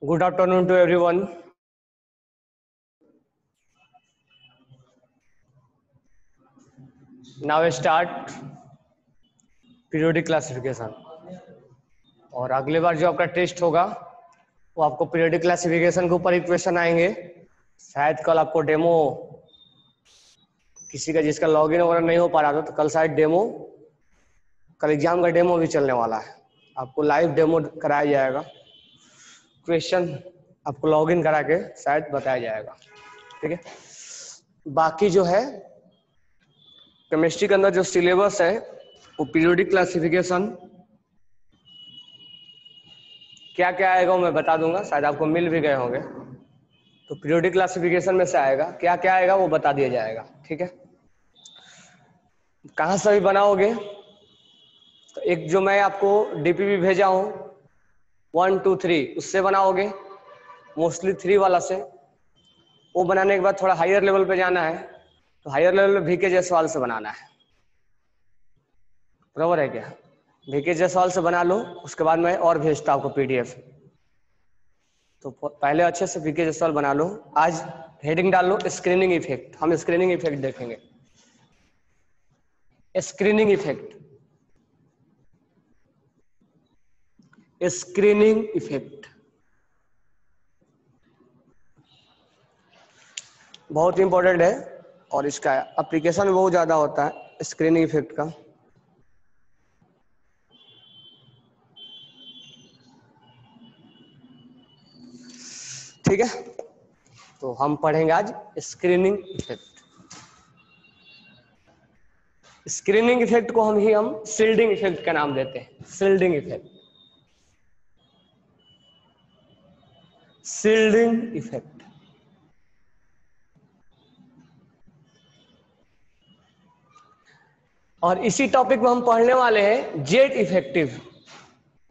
Good afternoon to everyone. Now we start periodic classification. और अगले बार जो आपका टेस्ट होगा वो आपको पीरियोडिक क्लासिफिकेशन के ऊपर ही क्वेश्चन आएंगे। शायद कल आपको डेमो किसी का जिसका लॉगिन वगैरह नहीं हो पा रहा था तो कल शायद डेमो, कल एग्जाम का डेमो भी चलने वाला है। आपको लाइव डेमो कराया जाएगा, क्वेश्चन आपको लॉगिन करा के शायद बताया जाएगा। ठीक है, बाकी जो है केमिस्ट्री के अंदर जो सिलेबस है वो पीरियोडिक क्लासिफिकेशन क्या क्या आएगा वो मैं बता दूंगा, शायद आपको मिल भी गए होंगे। तो पीरियोडिक क्लासिफिकेशन में से आएगा क्या क्या आएगा वो बता दिया जाएगा। ठीक है, कहाँ से भी बनाओगे तो एक जो मैं आपको डीपीपी भेजा हूँ 1 2 3 उससे बनाओगे, मोस्टली 3 वाला से। वो बनाने के बाद थोड़ा हायर लेवल पे जाना है तो हायर लेवल पे वीके जायसवाल से बनाना है। बराबर है क्या? वीके जायसवाल से बना लो, उसके बाद मैं और भेजता आपको पीडीएफ। तो पहले अच्छे से वीके जायसवाल बना लो। आज हेडिंग डाल लो स्क्रीनिंग इफेक्ट। हम स्क्रीनिंग इफेक्ट देखेंगे। स्क्रीनिंग इफेक्ट, स्क्रीनिंग इफेक्ट बहुत इंपॉर्टेंट है और इसका एप्लीकेशन बहुत ज्यादा होता है स्क्रीनिंग इफेक्ट का। ठीक है, तो हम पढ़ेंगे आज स्क्रीनिंग इफेक्ट। स्क्रीनिंग इफेक्ट को हम शील्डिंग इफेक्ट का नाम देते हैं। Shielding effect, shielding effect. और इसी टॉपिक में हम पढ़ने वाले हैं जेड इफेक्टिव।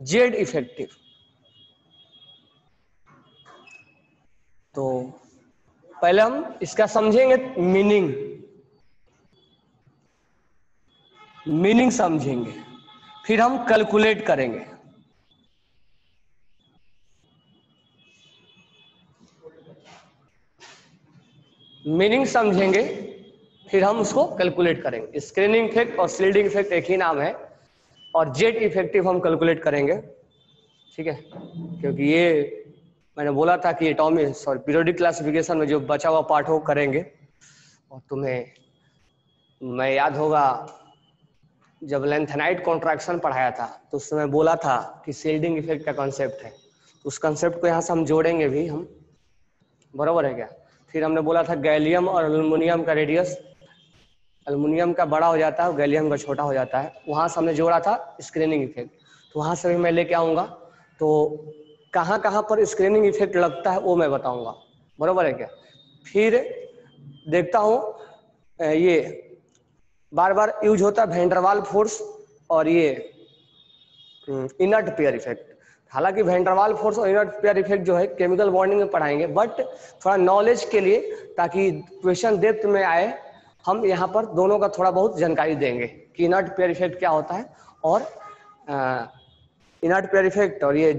जेड इफेक्टिव तो पहले हम इसका समझेंगे मीनिंग, मीनिंग समझेंगे, फिर हम कैलकुलेट करेंगे। मीनिंग समझेंगे फिर हम उसको कैलकुलेट करेंगे। स्क्रीनिंग इफेक्ट और शील्डिंग इफेक्ट एक ही नाम है और जेड इफेक्टिव हम कैलकुलेट करेंगे। ठीक है, क्योंकि ये मैंने बोला था कि एटॉमिक सॉरी पीरियोडिक क्लासिफिकेशन में जो बचा हुआ पार्ट हो करेंगे। और तुम्हें मैं याद होगा जब लेंथेनाइट कॉन्ट्रैक्शन पढ़ाया था तो उस समय बोला था कि शील्डिंग इफेक्ट का कॉन्सेप्ट है। उस कॉन्सेप्ट को यहाँ से हम जोड़ेंगे भी हम। बराबर है क्या? फिर हमने बोला था गैलियम और एल्युमिनियम का रेडियस, एल्युमिनियम का बड़ा हो जाता है, गैलियम का छोटा हो जाता है। वहां से हमने जोड़ा था स्क्रीनिंग इफेक्ट, तो वहां से भी मैं लेके आऊंगा। तो कहाँ कहाँ पर स्क्रीनिंग इफेक्ट लगता है वो मैं बताऊंगा। बराबर है क्या? फिर देखता हूँ ये बार बार यूज होता है वैन-डर-वाल फोर्स और ये इनर्ट पेयर इफेक्ट। हालांकि वैन-डर-वाल फोर्स और इनर्ट पेयर इफेक्ट जो है केमिकल बॉन्डिंग में पढ़ाएंगे, बट थोड़ा नॉलेज के लिए ताकि क्वेश्चन डेप्थ में आए हम यहाँ पर दोनों का थोड़ा बहुत जानकारी देंगे कि इनर्ट पेयर इफेक्ट क्या होता है और इनर्ट पेयर इफेक्ट और ये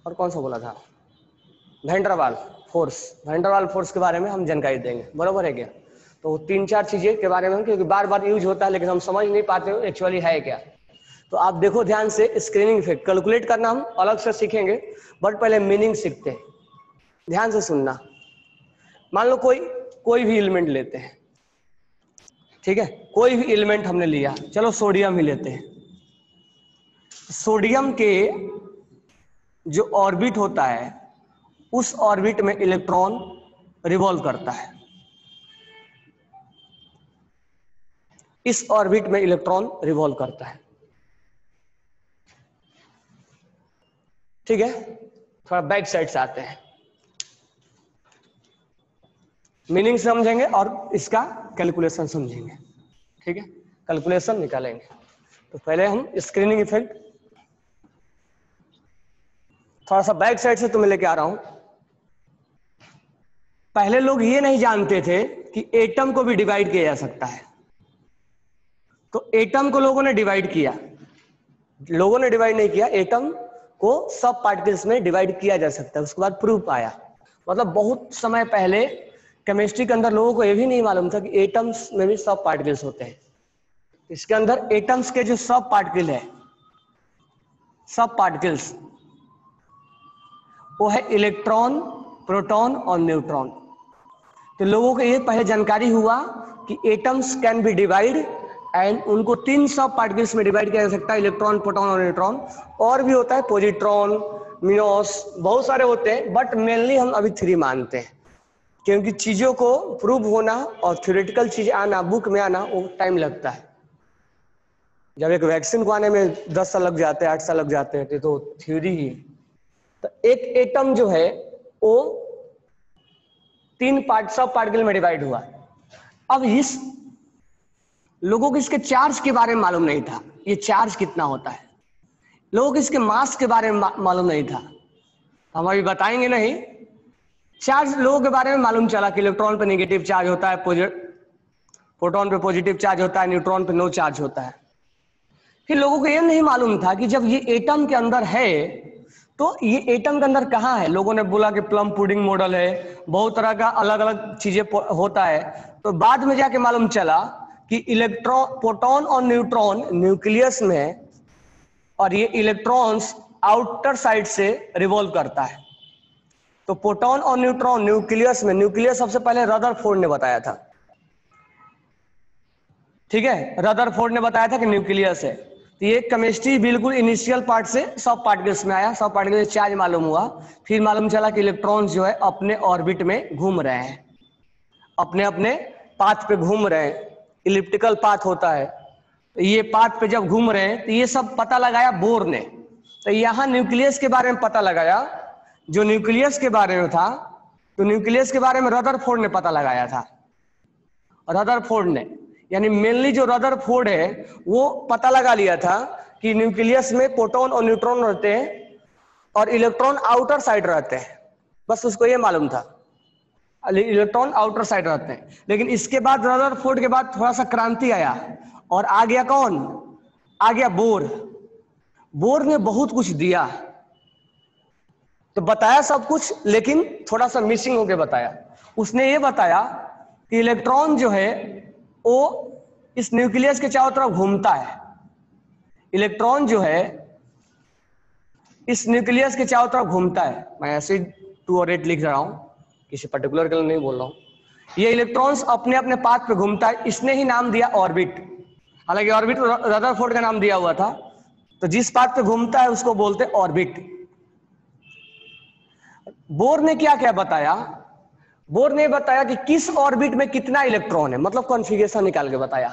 और कौन सा बोला था वैन-डर-वाल फोर्स, वैन-डर-वाल फोर्स के बारे में हम जानकारी देंगे। बराबर है क्या? तो 3-4 चीजें के बारे में, क्योंकि बार बार यूज होता है लेकिन हम समझ नहीं पाते हो एक्चुअली है क्या। तो आप देखो ध्यान से, स्क्रीनिंग इफेक्ट कैलकुलेट करना हम अलग से सीखेंगे, बट पहले मीनिंग सीखते हैं। ध्यान से सुनना। मान लो कोई भी एलिमेंट लेते हैं, ठीक है, कोई भी एलिमेंट हमने लिया, चलो सोडियम ही लेते हैं। सोडियम के जो ऑर्बिट होता है उस ऑर्बिट में इलेक्ट्रॉन रिवॉल्व करता है। इस ऑर्बिट में इलेक्ट्रॉन रिवॉल्व करता है। ठीक है, थोड़ा बैक साइड से आते हैं, मीनिंग समझेंगे और इसका कैलकुलेशन समझेंगे। ठीक है, कैलकुलेशन निकालेंगे। तो पहले हम स्क्रीनिंग इफेक्ट, थोड़ा सा बैक साइड से तुम्हें लेके आ रहा हूं। पहले लोग ये नहीं जानते थे कि एटम को भी डिवाइड किया जा सकता है। तो एटम को लोगों ने डिवाइड किया, लोगों ने डिवाइड नहीं किया, एटम को सब पार्टिकल्स में डिवाइड किया जा सकता है। उसके बाद प्रूफ आया। मतलब बहुत समय पहले केमिस्ट्री के अंदर लोगों को यह भी नहीं मालूम था कि एटम्स में भी सब पार्टिकल्स होते हैं। इसके अंदर एटम्स के जो सब पार्टिकल है, सब पार्टिकल्स, वो है इलेक्ट्रॉन, प्रोटॉन और न्यूट्रॉन। तो लोगों को ये पहले जानकारी हुआ कि atoms can be divide and उनको 3 सब पार्टिकल्स में डिवाइड किया जा सकता है, इलेक्ट्रॉन, प्रोटॉन और न्यूट्रॉन। और भी होता है पॉजिट्रॉन, म्यूनस, बहुत सारे होते हैं, बट मेनली हम अभी 3 मानते हैं, क्योंकि चीजों को प्रूव होना और थ्योरेटिकल चीज आना, बुक में आना, वो टाइम लगता है। जब एक वैक्सीन को आने में 10 साल लग जाते हैं, 8 साल लग जाते हैं, तो थ्योरी ही। तो एक एटम जो है वो 3 सब पार्टिकल में डिवाइड हुआ। अब इस लोगों को इसके चार्ज के बारे में मालूम नहीं था, ये चार्ज कितना होता है। लोगों को इसके मास के बारे में मालूम नहीं था, हम अभी बताएंगे नहीं। चार्ज लोगों के बारे में मालूम चला कि इलेक्ट्रॉन पे नेगेटिव चार्ज होता है, प्रोटॉन पे पॉजिटिव चार्ज होता है, न्यूट्रॉन पे नो चार्ज होता है। फिर लोगों को यह नहीं मालूम था कि जब ये एटम के अंदर है तो ये एटम के अंदर कहाँ है। लोगों ने बोला कि प्लम पुडिंग मॉडल है, बहुत तरह का अलग अलग चीजें होता है। तो बाद में जाके मालूम चला कि इलेक्ट्रॉन, प्रोटॉन और न्यूट्रॉन न्यूक्लियस में, और ये इलेक्ट्रॉन्स आउटर साइड से रिवॉल्व करता है। तो प्रोटॉन और न्यूट्रॉन न्यूक्लियस में, न्यूक्लियस सबसे पहले रदरफोर्ड ने बताया था, ठीक है, रदरफोर्ड ने बताया था कि न्यूक्लियस है। तो ये केमिस्ट्री बिल्कुल इनिशियल पार्ट से सब पार्टिकल्स में आया, सब पार्टिकल्स चार्ज मालूम हुआ। फिर मालूम चला कि इलेक्ट्रॉन्स जो है अपने ऑर्बिट में घूम रहे हैं, अपने अपने पाथ पे घूम रहे हैं, इलिप्टिकल पाथ होता है। तो ये पाथ पे जब घूम रहे हैं तो ये सब पता लगाया बोर ने। तो यहाँ न्यूक्लियस के बारे में पता लगाया, जो न्यूक्लियस के बारे में था, तो न्यूक्लियस के बारे में रदरफोर्ड ने पता लगाया था। रदरफोर्ड ने, यानी मेनली जो रदरफोर्ड है वो पता लगा लिया था कि न्यूक्लियस में प्रोटॉन और न्यूट्रॉन रहते हैं और इलेक्ट्रॉन आउटर साइड रहते हैं। बस उसको ये मालूम था इलेक्ट्रॉन आउटर साइड रहते हैं। लेकिन इसके बाद रदरफोर्ड के बाद थोड़ा सा क्रांति आया और आ गया कौन, आ गया बोर। बोर ने बहुत कुछ दिया, तो बताया सब कुछ, लेकिन थोड़ा सा मिसिंग होके बताया। उसने ये बताया कि इलेक्ट्रॉन जो है वो इस न्यूक्लियस के चारों तरफ घूमता है। इलेक्ट्रॉन जो है इस न्यूक्लियस के चारों तरफ घूमता है। मैं ऐसे 2 और 8 लिख रहा हूं, किसी पर्टिकुलर के लिए नहीं बोल रहा हूं। ये इलेक्ट्रॉन्स अपने अपने पाथ पे घूमता है। इसने ही नाम दिया ऑर्बिट, हालांकि ऑर्बिट रदरफोर्ड का नाम दिया हुआ था। तो जिस पाथ पे घूमता है उसको बोलते हैं ऑर्बिट। बोर ने क्या क्या बताया, बोर ने बताया कि किस ऑर्बिट में कितना इलेक्ट्रॉन है, मतलब कॉन्फ़िगरेशन निकाल के बताया।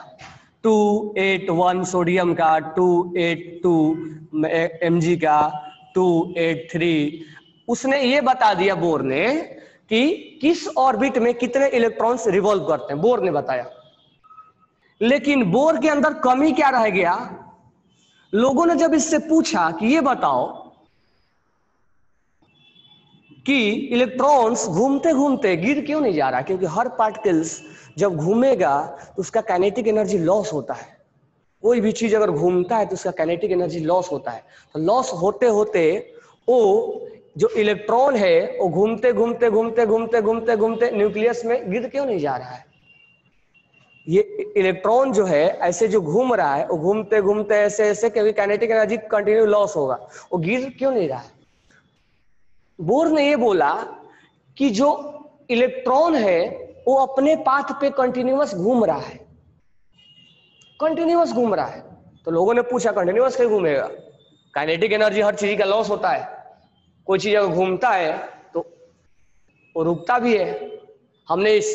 281 सोडियम का, 282 Mg का, 283। उसने ये बता दिया बोर ने कि किस ऑर्बिट में कितने इलेक्ट्रॉन्स रिवॉल्व करते हैं, बोर ने बताया। लेकिन बोर के अंदर कमी क्या रह गया, लोगों ने जब इससे पूछा कि ये बताओ कि इलेक्ट्रॉन्स घूमते घूमते गिर क्यों नहीं जा रहा, क्योंकि हर पार्टिकल्स जब घूमेगा तो उसका काइनेटिक एनर्जी लॉस होता है। कोई भी चीज अगर घूमता है तो उसका काइनेटिक एनर्जी लॉस होता है। तो लॉस होते होते वो जो इलेक्ट्रॉन है वो घूमते घूमते घूमते घूमते घूमते घूमते न्यूक्लियस में गिर क्यों नहीं जा रहा है। ये इलेक्ट्रॉन जो है ऐसे जो घूम रहा है वो घूमते घूमते ऐसे ऐसे, क्योंकि काइनेटिक एनर्जी कंटिन्यू लॉस होगा, वो गिर क्यों नहीं रहा है। बोर ने ये बोला कि जो इलेक्ट्रॉन है वो अपने पाथ पे कंटिन्यूअस घूम रहा है, कंटिन्यूअस घूम रहा है। तो लोगों ने पूछा कंटिन्यूअस क्यों घूमेगा, काइनेटिक एनर्जी हर चीज का लॉस होता है। कोई चीज अगर घूमता है तो वो रुकता भी है। हमने इस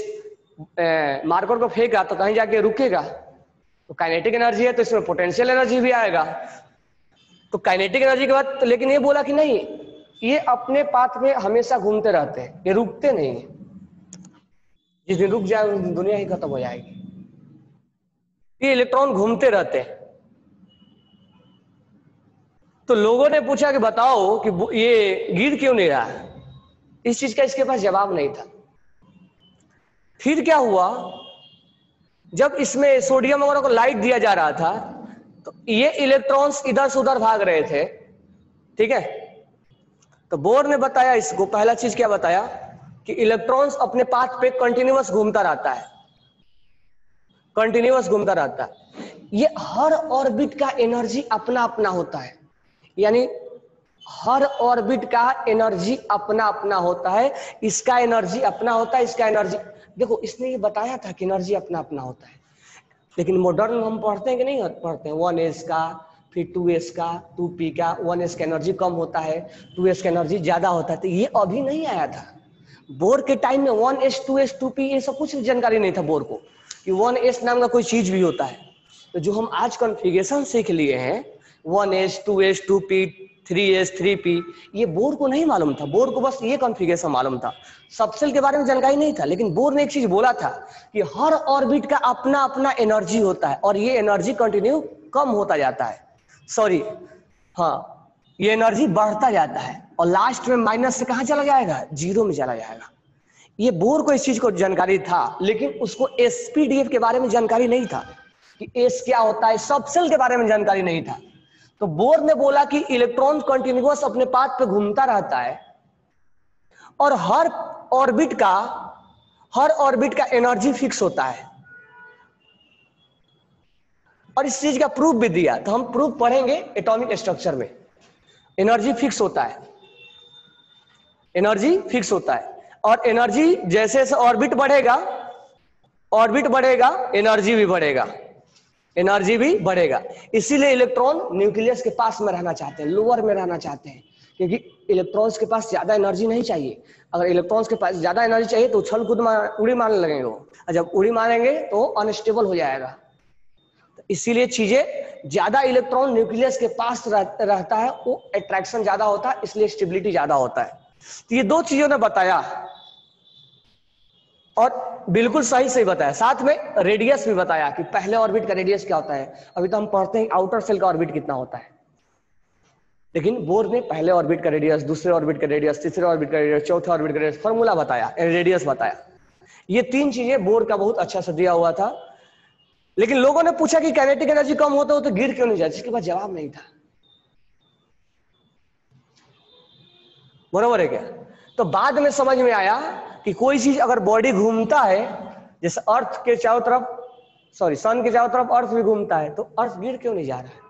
मार्कर को फेंका तो कहीं जाके रुकेगा, तो काइनेटिक एनर्जी है तो इसमें पोटेंशियल एनर्जी भी आएगा। तो काइनेटिक एनर्जी के बाद लेकिन ये बोला कि नहीं, ये अपने पाथ में हमेशा घूमते रहते हैं, ये रुकते नहीं है। जिस दिन रुक जाए उस दिन दुनिया ही खत्म हो जाएगी। ये इलेक्ट्रॉन घूमते रहते हैं। तो लोगों ने पूछा कि बताओ कि ये गिर क्यों नहीं रहा है। इस चीज का इसके पास जवाब नहीं था। फिर क्या हुआ, जब इसमें सोडियम वगैरह को लाइट दिया जा रहा था तो ये इलेक्ट्रॉन्स इधर से उधर भाग रहे थे, ठीक है। तो बोर ने बताया इसको, पहला चीज क्या बताया कि इलेक्ट्रॉन्स अपने पाथ पे कंटिन्यूअस घूमता रहता है, कंटिन्यूअस घूमता रहता है। ये हर ऑर्बिट का एनर्जी अपना अपना होता है, यानी हर ऑर्बिट का एनर्जी अपना अपना होता है। इसका एनर्जी अपना होता है, इसका एनर्जी, देखो इसने ये बताया था कि एनर्जी अपना अपना होता है, लेकिन मॉडर्न हम पढ़ते हैं कि नहीं पढ़ते हैं, 1s का, फिर 2s का, 2p का। 1s का एनर्जी कम होता है, 2s का एनर्जी ज्यादा होता है। तो ये अभी नहीं आया था बोर के टाइम में। 1s 2s 2p ये सब कुछ जानकारी नहीं था बोर को कि 1s नाम का कोई चीज भी होता है। तो जो हम आज कॉन्फ़िगरेशन सीख लिए हैं 1s 2s 2p 3s 3p, ये बोर को नहीं मालूम था। बोर को बस ये कॉन्फ़िगरेशन मालूम था, सबसेल के बारे में जानकारी नहीं था। लेकिन बोर ने एक चीज बोला था कि हर ऑर्बिट का अपना अपना एनर्जी होता है और ये एनर्जी कंटिन्यू कम होता जाता है, सॉरी हाँ, ये एनर्जी बढ़ता जाता है और लास्ट में माइनस से कहां चला जाएगा, जीरो में चला जाएगा। ये बोर को इस चीज को जानकारी था, लेकिन उसको एसपीडीएफ के बारे में जानकारी नहीं था कि एस क्या होता है, सबसेल के बारे में जानकारी नहीं था। तो बोर ने बोला कि इलेक्ट्रॉन कंटिन्यूअस अपने पाथ पे घूमता रहता है और हर ऑर्बिट का एनर्जी फिक्स होता है, और इस चीज का प्रूफ भी दिया। तो हम प्रूफ पढ़ेंगे एटॉमिक स्ट्रक्चर में। एनर्जी फिक्स होता है, एनर्जी फिक्स होता है, और एनर्जी जैसे जैसे ऑर्बिट बढ़ेगा एनर्जी भी बढ़ेगा, एनर्जी भी बढ़ेगा। इसीलिए इलेक्ट्रॉन न्यूक्लियस के पास में रहना चाहते हैं, लोअर में रहना चाहते हैं, क्योंकि इलेक्ट्रॉन्स के पास ज्यादा एनर्जी नहीं चाहिए। अगर इलेक्ट्रॉन्स के पास ज्यादा एनर्जी चाहिए तो उछल कूद उड़ी मारने लगेंगे वो, और जब उड़ी मारेंगे तो अनस्टेबल हो जाएगा। तो इसीलिए चीजें ज्यादा इलेक्ट्रॉन न्यूक्लियस के पास रहता है, वो अट्रैक्शन ज्यादा होता है, इसलिए स्टेबिलिटी ज्यादा होता है। तो ये दो चीजों ने बताया और बिल्कुल सही बताया। साथ में रेडियस भी बताया कि पहले ऑर्बिट का रेडियस क्या होता है। अभी तो हम पढ़ते हैं आउटर सेल का ऑर्बिट कितना होता है, लेकिन बोर ने पहले ऑर्बिट का रेडियस, दूसरे ऑर्बिट का रेडियस, तीसरे ऑर्बिट का रेडियस, चौथे ऑर्बिट का रेडियस, फॉर्मूला बताया, रेडियस बताया। ये तीन चीजें बोर का बहुत अच्छा से दिया हुआ था। लेकिन लोगों ने पूछा कि काइनेटिक एनर्जी कम होता हो तो गिर क्यों नहीं जाती, इसके पास जवाब नहीं था। बरोबर है क्या? तो बाद में समझ में आया कि कोई चीज अगर बॉडी घूमता है, जैसे अर्थ के चारों तरफ, सॉरी सन के चारों तरफ अर्थ भी घूमता है, तो अर्थ गिर क्यों नहीं जा रहा है?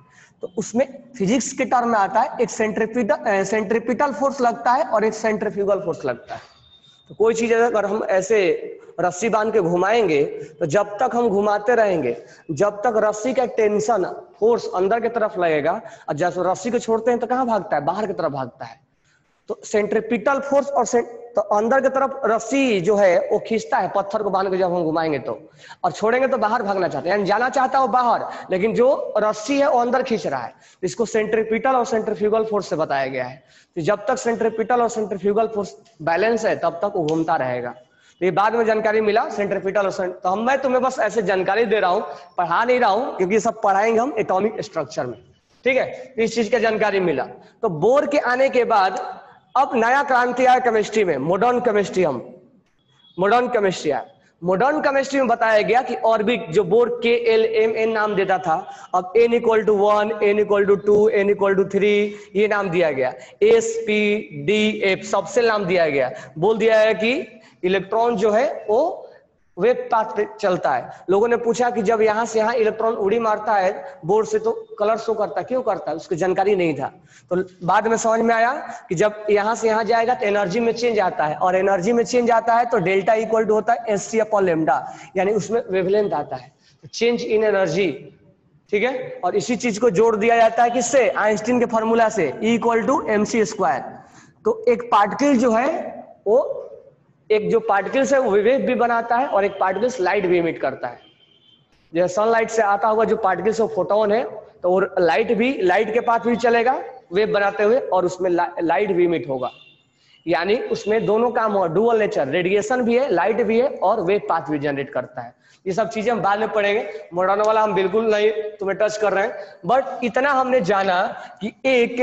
तो उसमें फिजिक्स के टर्म में आता है एक सेंट्रीपिटल फोर्स लगता है और एक सेंट्रीफ्यूगल फोर्स लगता है। तो कोई चीज अगर हम ऐसे रस्सी बांध के घुमाएंगे तो जब तक हम घुमाते रहेंगे, जब तक रस्सी का टेंशन फोर्स अंदर की तरफ लगेगा, और जब रस्सी को छोड़ते हैं तो कहां भागता है, बाहर की तरफ भागता है। तो सेंट्रीपिटल फोर्स और तो अंदर की तरफ रस्सी जो है वो खींचता है पत्थर को बांध के, जब हम घुमाएंगे तो, और छोड़ेंगे तो बाहर भागना चाहते हैं, यानी जाना चाहता है वो बाहर, लेकिन जो रस्सी है वो अंदर खींच रहा है। इसको सेंट्रीपिटल और सेंट्रीफ्यूगल फोर्स से बताया गया है। तो जब तक सेंट्रीपिटल और सेंट्रीफ्यूगल फोर्स बैलेंस है तब तक वो घूमता रहेगा। तो ये बाद में जानकारी मिला सेंट्रीपिटल और तो मैं तुम्हें बस ऐसे जानकारी दे रहा हूँ, पढ़ा नहीं रहा हूँ, क्योंकि सब पढ़ाएंगे हम एटॉमिक स्ट्रक्चर में, ठीक है। इस चीज का जानकारी मिला। तो बोर के आने के बाद अब नया क्रांति आया केमिस्ट्री में, मॉडर्न केमिस्ट्री आया। मॉडर्न केमिस्ट्री में बताया गया कि ऑर्बिट जो बोर KLMN नाम देता था, अब n = 1, n = 2, n = 3 ये नाम दिया गया। SPDF सबसेल नाम दिया गया। बोल दिया है कि इलेक्ट्रॉन जो है वो वेव पाथ पे चलता है। लोगों ने पूछा कि जब यहां से यहां इलेक्ट्रॉन उड़ी मारता है बोर से तो कलर शो करता है, क्यों करता है, उसकी जानकारी नहीं था। तो बाद में समझ में आया कि जब यहां से यहां जाएगा तो एनर्जी में चेंज आता है, और एनर्जी में चेंज आता है तो डेल्टा इक्वल टू होता है SC/λ, यानी उसमें वेवलेंथ आता है, चेंज इन एनर्जी, ठीक है। और इसी चीज को जोड़ दिया जाता है किससे, आइंस्टीन के फॉर्मूला से, E = mc²। तो एक पार्टिकल जो है वो, एक जो पार्टिकल्स है वो वेव भी बनाता है और एक पार्टिकल्स लाइट भी इमिट करता है। जैसे सनलाइट से आता हुआ जो पार्टिकल्स है फोटोन है, तो वो लाइट के पाथ भी चलेगा वेव बनाते हुए, और उसमें लाइट भी इमिट होगा, यानी उसमें दोनों काम हो, डुअल नेचर, रेडिएशन भी है, लाइट भी है, और वेव पाथ भी जनरेट करता है। ये सब चीजें हम बाद में पढ़ेंगे, मॉडर्न वाला हम बिल्कुल नहीं तुम्हें टच कर रहे हैं। बट इतना हमने जाना कि एक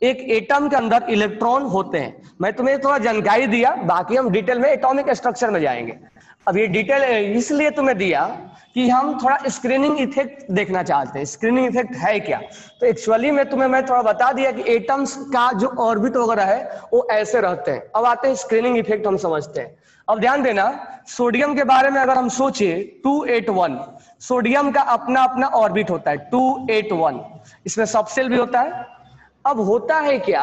एटम के अंदर इलेक्ट्रॉन होते हैं। मैं तुम्हें थोड़ा जानकारी दिया, बाकी हम डिटेल में एटॉमिक स्ट्रक्चर में जाएंगे। अब ये डिटेल इसलिए तुम्हें दिया कि हम थोड़ा स्क्रीनिंग इफेक्ट देखना चाहते हैं। स्क्रीनिंग इफेक्ट है क्या? तो एक्चुअली में तुम्हें मैं थोड़ा बता दिया कि एटम्स का जो ऑर्बिट वगैरह है वो ऐसे रहते हैं। अब आते हैं स्क्रीनिंग इफेक्ट, हम समझते हैं। अब ध्यान देना, सोडियम के बारे में अगर हम सोचे 281, सोडियम का अपना अपना ऑर्बिट होता है 281, इसमें सबसेल भी होता है। अब होता है क्या,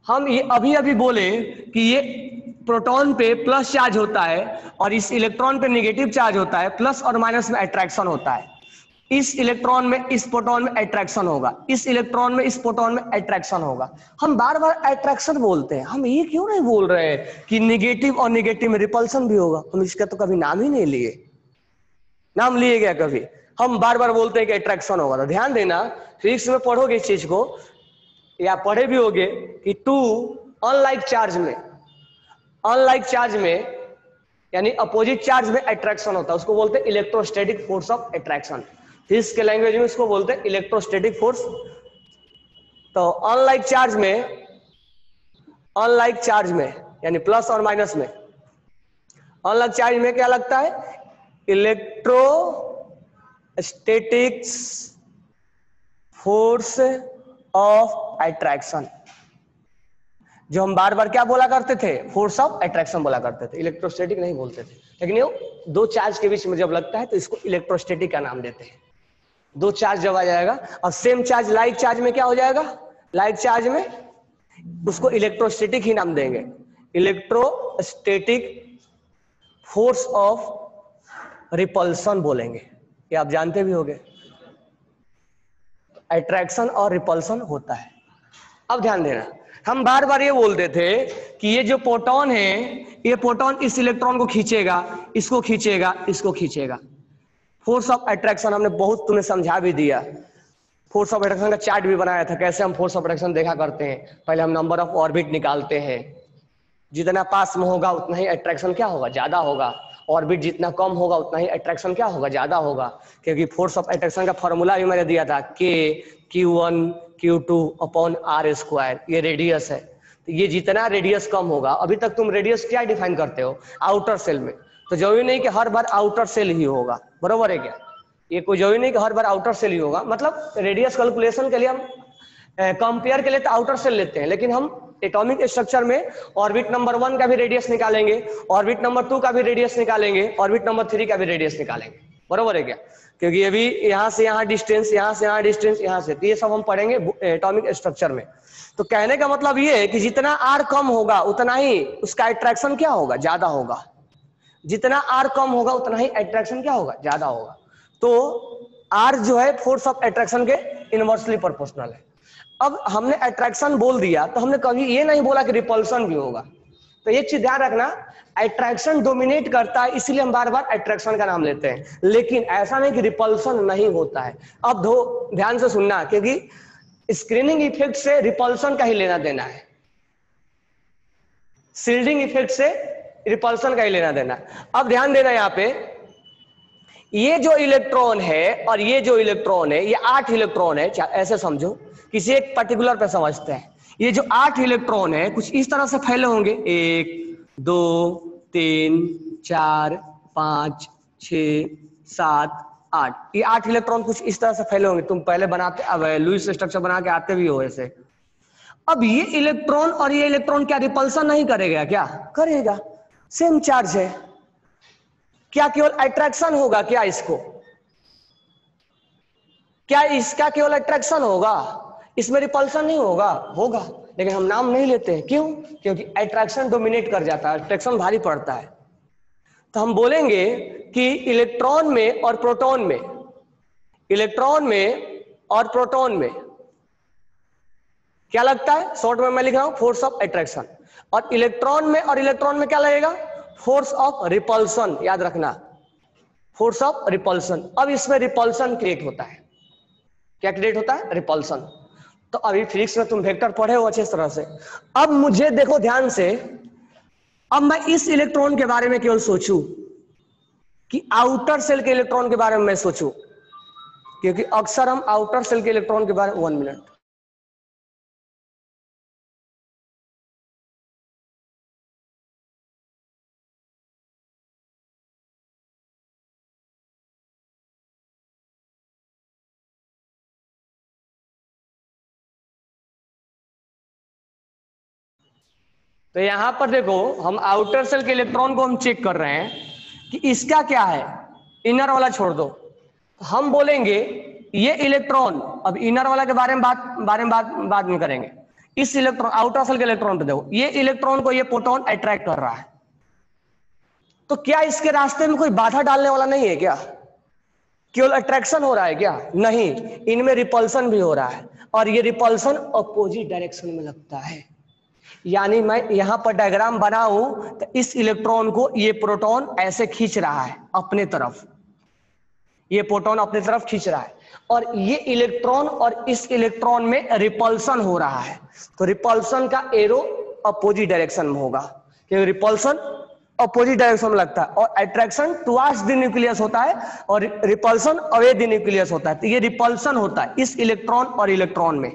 हम ये अभी अभी बोले कि ये प्रोटॉन पे प्लस चार्ज होता है और इस इलेक्ट्रॉन पे नेगेटिव चार्ज होता है, प्लस और माइनस में अट्रैक्शन होता है। इस इलेक्ट्रॉन में इस प्रोटॉन में अट्रैक्शन होगा, इस इलेक्ट्रॉन में इस प्रोटॉन में अट्रैक्शन होगा। हम बार बार अट्रैक्शन बोलते हैं, हम ये क्यों नहीं बोल रहे हैं कि नेगेटिव और नेगेटिव में रिपल्सन भी होगा? हम इसका तो कभी नाम ही नहीं लिए, नाम लिए गया कभी? हम बार बार बोलते हैं कि अट्रैक्शन होगा। तो ध्यान देना, फिजिक्स में पढ़ोगे इस चीज को या पढ़े भी होगे कि टू अनलाइक चार्ज में यानी अपोजिट चार्ज में अट्रैक्शन होता है, उसको बोलते हैं electrostatic force of attraction. Physics के लैंग्वेज में इसको बोलते हैं इलेक्ट्रोस्टैटिक फोर्स। तो अनलाइक चार्ज में यानी प्लस और माइनस में, अनलाइक चार्ज में क्या लगता है? इलेक्ट्रोस्टैटिक्स फोर्स ऑफ अट्रैक्शन, जो हम बार बार क्या बोला करते थे? फोर्स ऑफ अट्रैक्शन बोला करते थे, इलेक्ट्रोस्टैटिक नहीं बोलते थे। लेकिन ये दो चार्ज के बीच में जब लगता है तो इसको इलेक्ट्रोस्टैटिक का नाम देते हैं। दो चार्ज जब आ जाएगा और सेम चार्ज लाइक चार्ज में क्या हो जाएगा? लाइक चार्ज में उसको इलेक्ट्रोस्टैटिक ही नाम देंगे, इलेक्ट्रोस्टैटिक फोर्स ऑफ रिपल्सन बोलेंगे। ये आप जानते भी होंगे, अट्रैक्शन और रिपल्सन होता है। अब ध्यान देना, हम बार बार ये बोलते थे कि ये जो प्रोटॉन है, ये प्रोटॉन इस इलेक्ट्रॉन को खींचेगा, इसको खींचेगा, इसको खींचेगा। फोर्स ऑफ अट्रैक्शन हमने बहुत तुम्हें समझा भी दिया, फोर्स ऑफ अट्रैक्शन का चार्ट भी बनाया था, कैसे हम फोर्स ऑफ अट्रैक्शन देखा करते हैं। पहले हम नंबर ऑफ ऑर्बिट निकालते हैं, जितना पास में होगा उतना ही अट्रैक्शन क्या होगा? ज्यादा होगा। ऑर्बिट जितना कम होगा उतना ही अट्रैक्शन क्या होगा? ज्यादा होगा। क्योंकि फोर्स ऑफ अट्रैक्शन का फॉर्मूला भी मैंने दिया था, के Q1 Q2 upon R square, ये रेडियस है। तो ये जितना रेडियस कम होगा, अभी तक तुम रेडियस क्या डिफाइन करते हो? आउटर सेल में। तो जरूरी नहीं कि हर बार आउटर सेल ही होगा, बरोबर है क्या? ये कोई जरूरी नहीं कि हर बार आउटर सेल ही होगा। मतलब रेडियस कैलकुलेशन के लिए हम कंपेयर के लिए तो आउटर सेल लेते हैं, लेकिन हम एटॉमिक स्ट्रक्चर में ऑर्बिट नंबर 1 का भी रेडियस निकालेंगे, ऑर्बिट नंबर 2 का भी रेडियस निकालेंगे, ऑर्बिट नंबर 3 का भी रेडियस निकालेंगे, बरोबर है क्या? क्योंकि अभी यहाँ से यहाँ डिस्टेंस, यहाँ से यहाँ डिस्टेंस, यहाँ से, तो ये सब हम पढ़ेंगे एटॉमिक स्ट्रक्चर में। तो कहने का मतलब ये है कि जितना आर कम होगा उतना ही उसका अट्रैक्शन क्या होगा? ज्यादा होगा। जितना आर कम होगा उतना ही अट्रैक्शन क्या होगा? ज्यादा होगा। तो आर जो है फोर्स ऑफ अट्रैक्शन के इनवर्सली प्रोपोर्शनल है। अब हमने अट्रैक्शन बोल दिया तो हमने कभी ये नहीं बोला कि रिपल्सन भी होगा। तो ये चीज ध्यान रखना, अट्रैक्शन डोमिनेट करता है, इसलिए हम बार बार अट्रैक्शन का नाम लेते हैं, लेकिन ऐसा नहीं कि रिपल्सन नहीं होता है। अब ध्यान से सुनना, क्योंकि स्क्रीनिंग इफेक्ट से रिपल्सन का ही लेना देना है, शील्डिंग इफेक्ट से रिपल्सन का ही लेना देना। अब ध्यान देना, यहाँ पे ये जो इलेक्ट्रॉन है और ये जो इलेक्ट्रॉन है, ये 8 इलेक्ट्रॉन है, ऐसे समझो, किसी एक पर्टिकुलर पे समझते हैं। ये जो 8 इलेक्ट्रॉन है कुछ इस तरह से फैले होंगे, 1 2 3 4 5 6 7 8, ये 8 इलेक्ट्रॉन कुछ इस तरह से फैले होंगे। तुम पहले बनाते, अब लुईस स्ट्रक्चर बना के आते भी हो ऐसे। अब ये इलेक्ट्रॉन और ये इलेक्ट्रॉन क्या रिपल्सन नहीं करेगा? क्या करेगा? सेम चार्ज है, क्या केवल अट्रैक्शन होगा क्या? इसको क्या इसका केवल अट्रैक्शन होगा? इसमें रिपल्सन नहीं होगा? होगा, लेकिन हम नाम नहीं लेते हैं। क्यों? क्योंकि अट्रैक्शन डोमिनेट कर जाता है, अट्रैक्शन भारी पड़ता है। तो हम बोलेंगे कि इलेक्ट्रॉन में और प्रोटॉन में, इलेक्ट्रॉन में और प्रोटॉन में क्या लगता है? शॉर्ट में मैं लिख रहा हूं फोर्स ऑफ अट्रैक्शन, और इलेक्ट्रॉन में क्या लगेगा? Force of repulsion. याद रखना, फोर्स ऑफ रिपल्सन। अब इसमें रिपल्सन क्रिएट होता है। क्या क्रिएट होता है? रिपल्सन। तो अभी फिजिक्स में तुम वेक्टर पढ़े हो अच्छे तरह से। अब मुझे देखो ध्यान से, अब मैं इस इलेक्ट्रॉन के बारे में केवल सोचूं कि आउटर सेल के इलेक्ट्रॉन के बारे में मैं सोचूं, क्योंकि अक्सर हम आउटर सेल के इलेक्ट्रॉन के बारे में 1 मिनट तो यहां पर देखो हम आउटर सेल के इलेक्ट्रॉन को हम चेक कर रहे हैं कि इसका क्या है, इनर वाला छोड़ दो, हम बोलेंगे ये इलेक्ट्रॉन, अब इनर वाला के बारे में बाद में करेंगे। इस इलेक्ट्रॉन आउटर सेल के इलेक्ट्रॉन पे देखो, ये इलेक्ट्रॉन को ये प्रोटॉन अट्रैक्ट कर रहा है, तो क्या इसके रास्ते में कोई बाधा डालने वाला नहीं है क्या? केवल अट्रैक्शन हो रहा है क्या? नहीं, इनमें रिपल्सन भी हो रहा है, और ये रिपल्सन अपोजिट डायरेक्शन में लगता है। यानी मैं यहां पर डायग्राम बनाऊं तो इस इलेक्ट्रॉन को ये प्रोटॉन ऐसे खींच रहा है अपने तरफ, ये प्रोटॉन अपने तरफ खींच रहा है, और ये इलेक्ट्रॉन और इस इलेक्ट्रॉन में रिपल्सन हो रहा है। तो रिपल्सन का एरो अपोजिट डायरेक्शन में होगा, क्योंकि रिपल्सन अपोजिट डायरेक्शन में लगता है, और अट्रैक्शन टुवर्ड्स द न्यूक्लियस होता है और रिपल्सन अवे द न्यूक्लियस होता है। तो ये रिपल्सन होता है इस इलेक्ट्रॉन और इलेक्ट्रॉन में।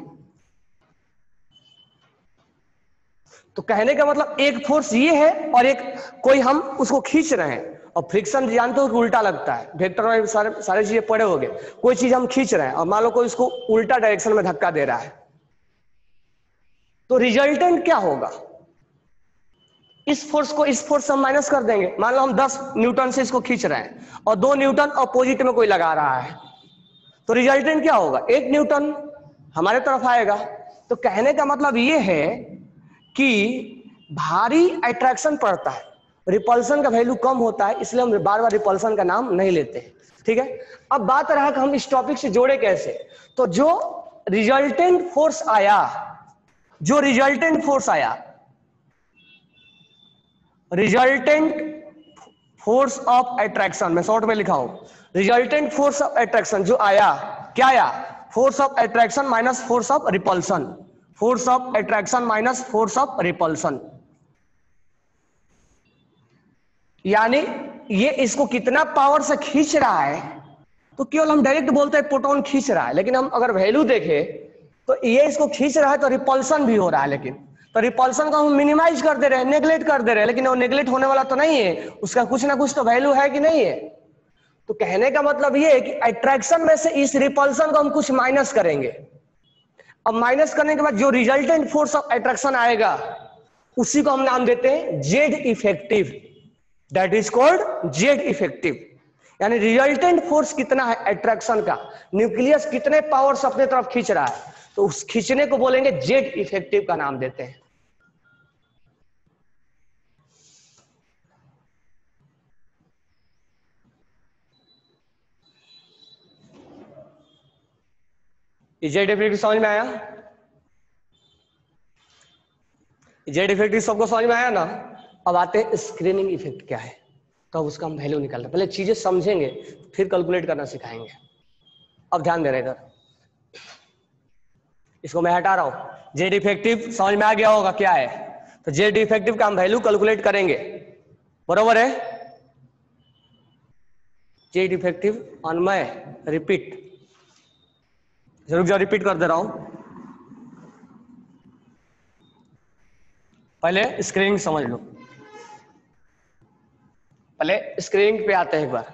तो कहने का मतलब एक फोर्स ये है और एक कोई हम उसको खींच रहे हैं, और फ्रिक्शन जानते हो कि उल्टा लगता है, वेक्टर में सारे चीजें पड़े होंगे, कोई चीज हम खींच रहे हैं और मान लो कोई इसको उल्टा डायरेक्शन में धक्का दे रहा है, तो रिजल्टेंट क्या होगा? इस फोर्स को इस फोर्स से हम माइनस कर देंगे। मान लो हम 10 न्यूटन से इसको खींच रहे हैं और 2 न्यूटन अपोजिट में कोई लगा रहा है, तो रिजल्टेंट क्या होगा? 1 न्यूटन हमारे तरफ आएगा। तो कहने का मतलब ये है कि भारी अट्रैक्शन पड़ता है, रिपल्सन का वैल्यू कम होता है, इसलिए हम बार बार रिपल्सन का नाम नहीं लेते हैं। ठीक है, अब बात रहा कि हम इस टॉपिक से जोड़े कैसे। तो जो रिजल्टेंट फोर्स आया, रिजल्टेंट फोर्स ऑफ अट्रैक्शन, मैं शॉर्ट में लिखा हूं, रिजल्टेंट फोर्स ऑफ अट्रैक्शन जो आया, क्या आया? Force of attraction minus force of repulsion, force of attraction minus force of repulsion. यानी ये इसको कितना पावर से खींच रहा है, तो केवल हम डायरेक्ट बोलते हैं प्रोटॉन खींच रहा है, लेकिन हम अगर वैल्यू देखें तो ये इसको खींच रहा है तो रिपल्सन भी हो रहा है, लेकिन तो रिपल्सन को हम मिनिमाइज कर दे रहे हैं, नेग्लेक्ट कर दे रहे हैं, लेकिन वो नेग्लेक्ट होने वाला तो नहीं है, उसका कुछ ना कुछ तो वैल्यू है कि नहीं है। तो कहने का मतलब ये है कि अट्रैक्शन में से इस रिपल्सन को हम कुछ माइनस करेंगे। अब माइनस करने के बाद जो रिजल्टेंट फोर्स ऑफ अट्रैक्शन आएगा उसी को हम नाम देते हैं Z effective, that is called Z effective. यानी रिजल्टेंट फोर्स कितना है अट्रैक्शन का, न्यूक्लियस कितने पावर से अपने तरफ खींच रहा है, तो उस खींचने को बोलेंगे जेड इफेक्टिव का नाम देते हैं। जेड इफेक्टिव समझ में आया? जेड इफेक्टिव सबको समझ में आया ना? अब आते हैं स्क्रीनिंग इफेक्ट क्या है, तो अब उसका हम वैल्यू निकालते हैं। पहले चीजें समझेंगे फिर कैलकुलेट करना सिखाएंगे। अब ध्यान देना इधर, इसको मैं हटा रहा हूं। जेड इफेक्टिव समझ में आ गया होगा क्या है, तो जेड इफेक्टिव का हम वैल्यू कैलकुलेट करेंगे, बरोबर है? जेड इफेक्टिव और मैं रिपीट जरूर रिपीट कर दे रहा हूं। पहले स्क्रीनिंग समझ लो, पहले स्क्रीनिंग पे आते हैं एक बार।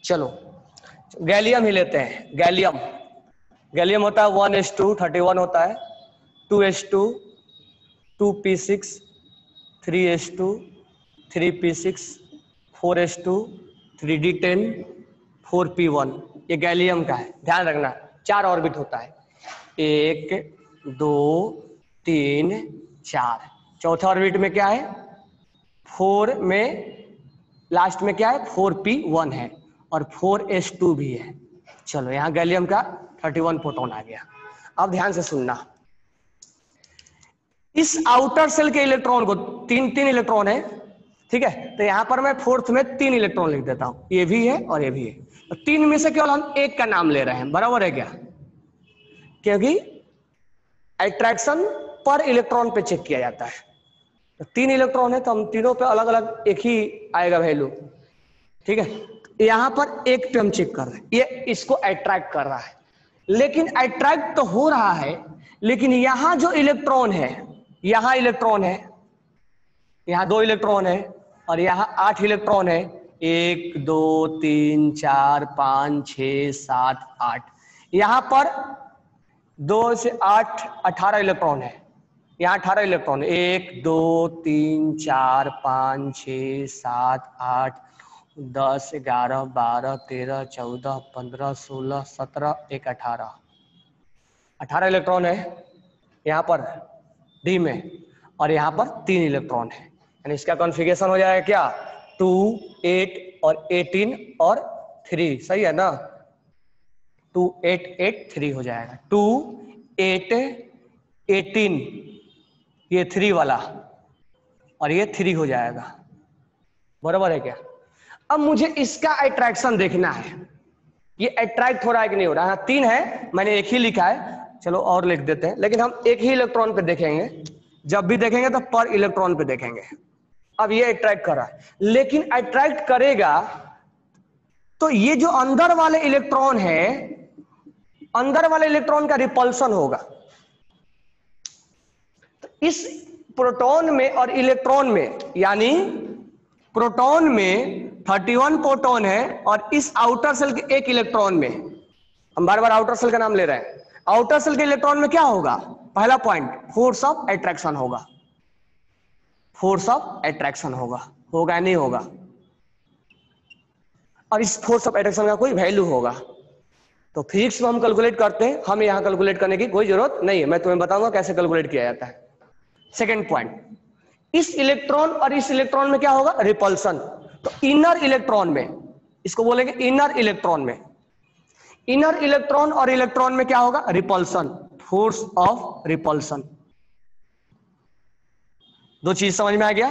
चलो गैलियम ही लेते हैं। गैलियम होता है 1s2 31 होता है, 2s2 2p6 3s2 3p6 4s2 3d10 4p1, ये गैलियम का है। ध्यान रखना 4 ऑर्बिट होता है, 1 2 3 4। चौथा ऑर्बिट में क्या है? 4 में लास्ट में क्या है? 4p1 है और 4s2 भी है। चलो यहां गैलियम का 31 प्रोटॉन आ गया। अब ध्यान से सुनना, इस आउटर सेल के इलेक्ट्रॉन को तीन इलेक्ट्रॉन है, ठीक है? तो यहां पर मैं फोर्थ में 3 इलेक्ट्रॉन लिख देता हूं, ये भी है और ये भी है। तो 3 में से केवल हम एक का नाम ले रहे हैं, बराबर है क्या? क्योंकि अट्रैक्शन पर इलेक्ट्रॉन पे चेक किया जाता है। तो 3 इलेक्ट्रॉन है तो हम तीनों पे अलग अलग एक ही आएगा वैल्यू, ठीक है? यहां पर एक पे हम चेक कर रहे हैं, ये इसको अट्रैक्ट कर रहा है, लेकिन अट्रैक्ट तो हो रहा है, लेकिन यहां जो इलेक्ट्रॉन है, यहां इलेक्ट्रॉन है, यहां 2 इलेक्ट्रॉन है और यहां 8 इलेक्ट्रॉन है, 1 2 3 4 5 6 7 8। यहां पर 2 से 8 18 इलेक्ट्रॉन है, यहाँ 18 इलेक्ट्रॉन, 1 2 3 4 5 6 7 8 10 11 12 13 14 15 16 17 1 18 इलेक्ट्रॉन है यहाँ पर डी में, और यहाँ पर 3 इलेक्ट्रॉन है, यानी इसका कॉन्फ़िगरेशन हो जाएगा क्या 2 8 और 18 और 3, सही है ना, 2 8 8 3 हो जाएगा, 2 8 18 ये 3 वाला और ये 3 हो जाएगा, बराबर है क्या। अब मुझे इसका अट्रैक्शन देखना है, ये अट्रैक्ट हो रहा है कि नहीं हो रहा है। 3 है, मैंने एक ही लिखा है, चलो और लिख देते हैं, लेकिन हम एक ही इलेक्ट्रॉन पे देखेंगे, जब भी देखेंगे तो पर इलेक्ट्रॉन पे देखेंगे। अब ये अट्रैक्ट कर रहा है, लेकिन अट्रैक्ट करेगा तो ये जो अंदर वाले इलेक्ट्रॉन है, अंदर वाले इलेक्ट्रॉन का रिपल्सन होगा। तो इस प्रोटॉन में और इलेक्ट्रॉन में, यानी प्रोटॉन में 31 प्रोटॉन है और इस आउटर सेल के एक इलेक्ट्रॉन में, हम बार बार आउटर सेल का नाम ले रहे हैं, आउटर सेल के इलेक्ट्रॉन में क्या होगा, पहला पॉइंट फोर्स ऑफ अट्रैक्शन होगा, फोर्स ऑफ अट्रैक्शन होगा नहीं होगा, और इस फोर्स ऑफ अट्रैक्शन का कोई वैल्यू होगा। तो फिजिक्स में हम कैलकुलेट करते हैं, हमें यहां कैलकुलेट करने की कोई जरूरत नहीं है, मैं तुम्हें बताऊंगा कैसे कैलकुलेट किया जाता है। सेकेंड पॉइंट, इस इलेक्ट्रॉन और इस इलेक्ट्रॉन में क्या होगा, रिपल्सन। तो इनर इलेक्ट्रॉन में, इसको बोलेंगे इनर इलेक्ट्रॉन में, इनर इलेक्ट्रॉन और इलेक्ट्रॉन में क्या होगा, रिपल्सन, फोर्स ऑफ रिपल्सन। दो चीज समझ में आ गया,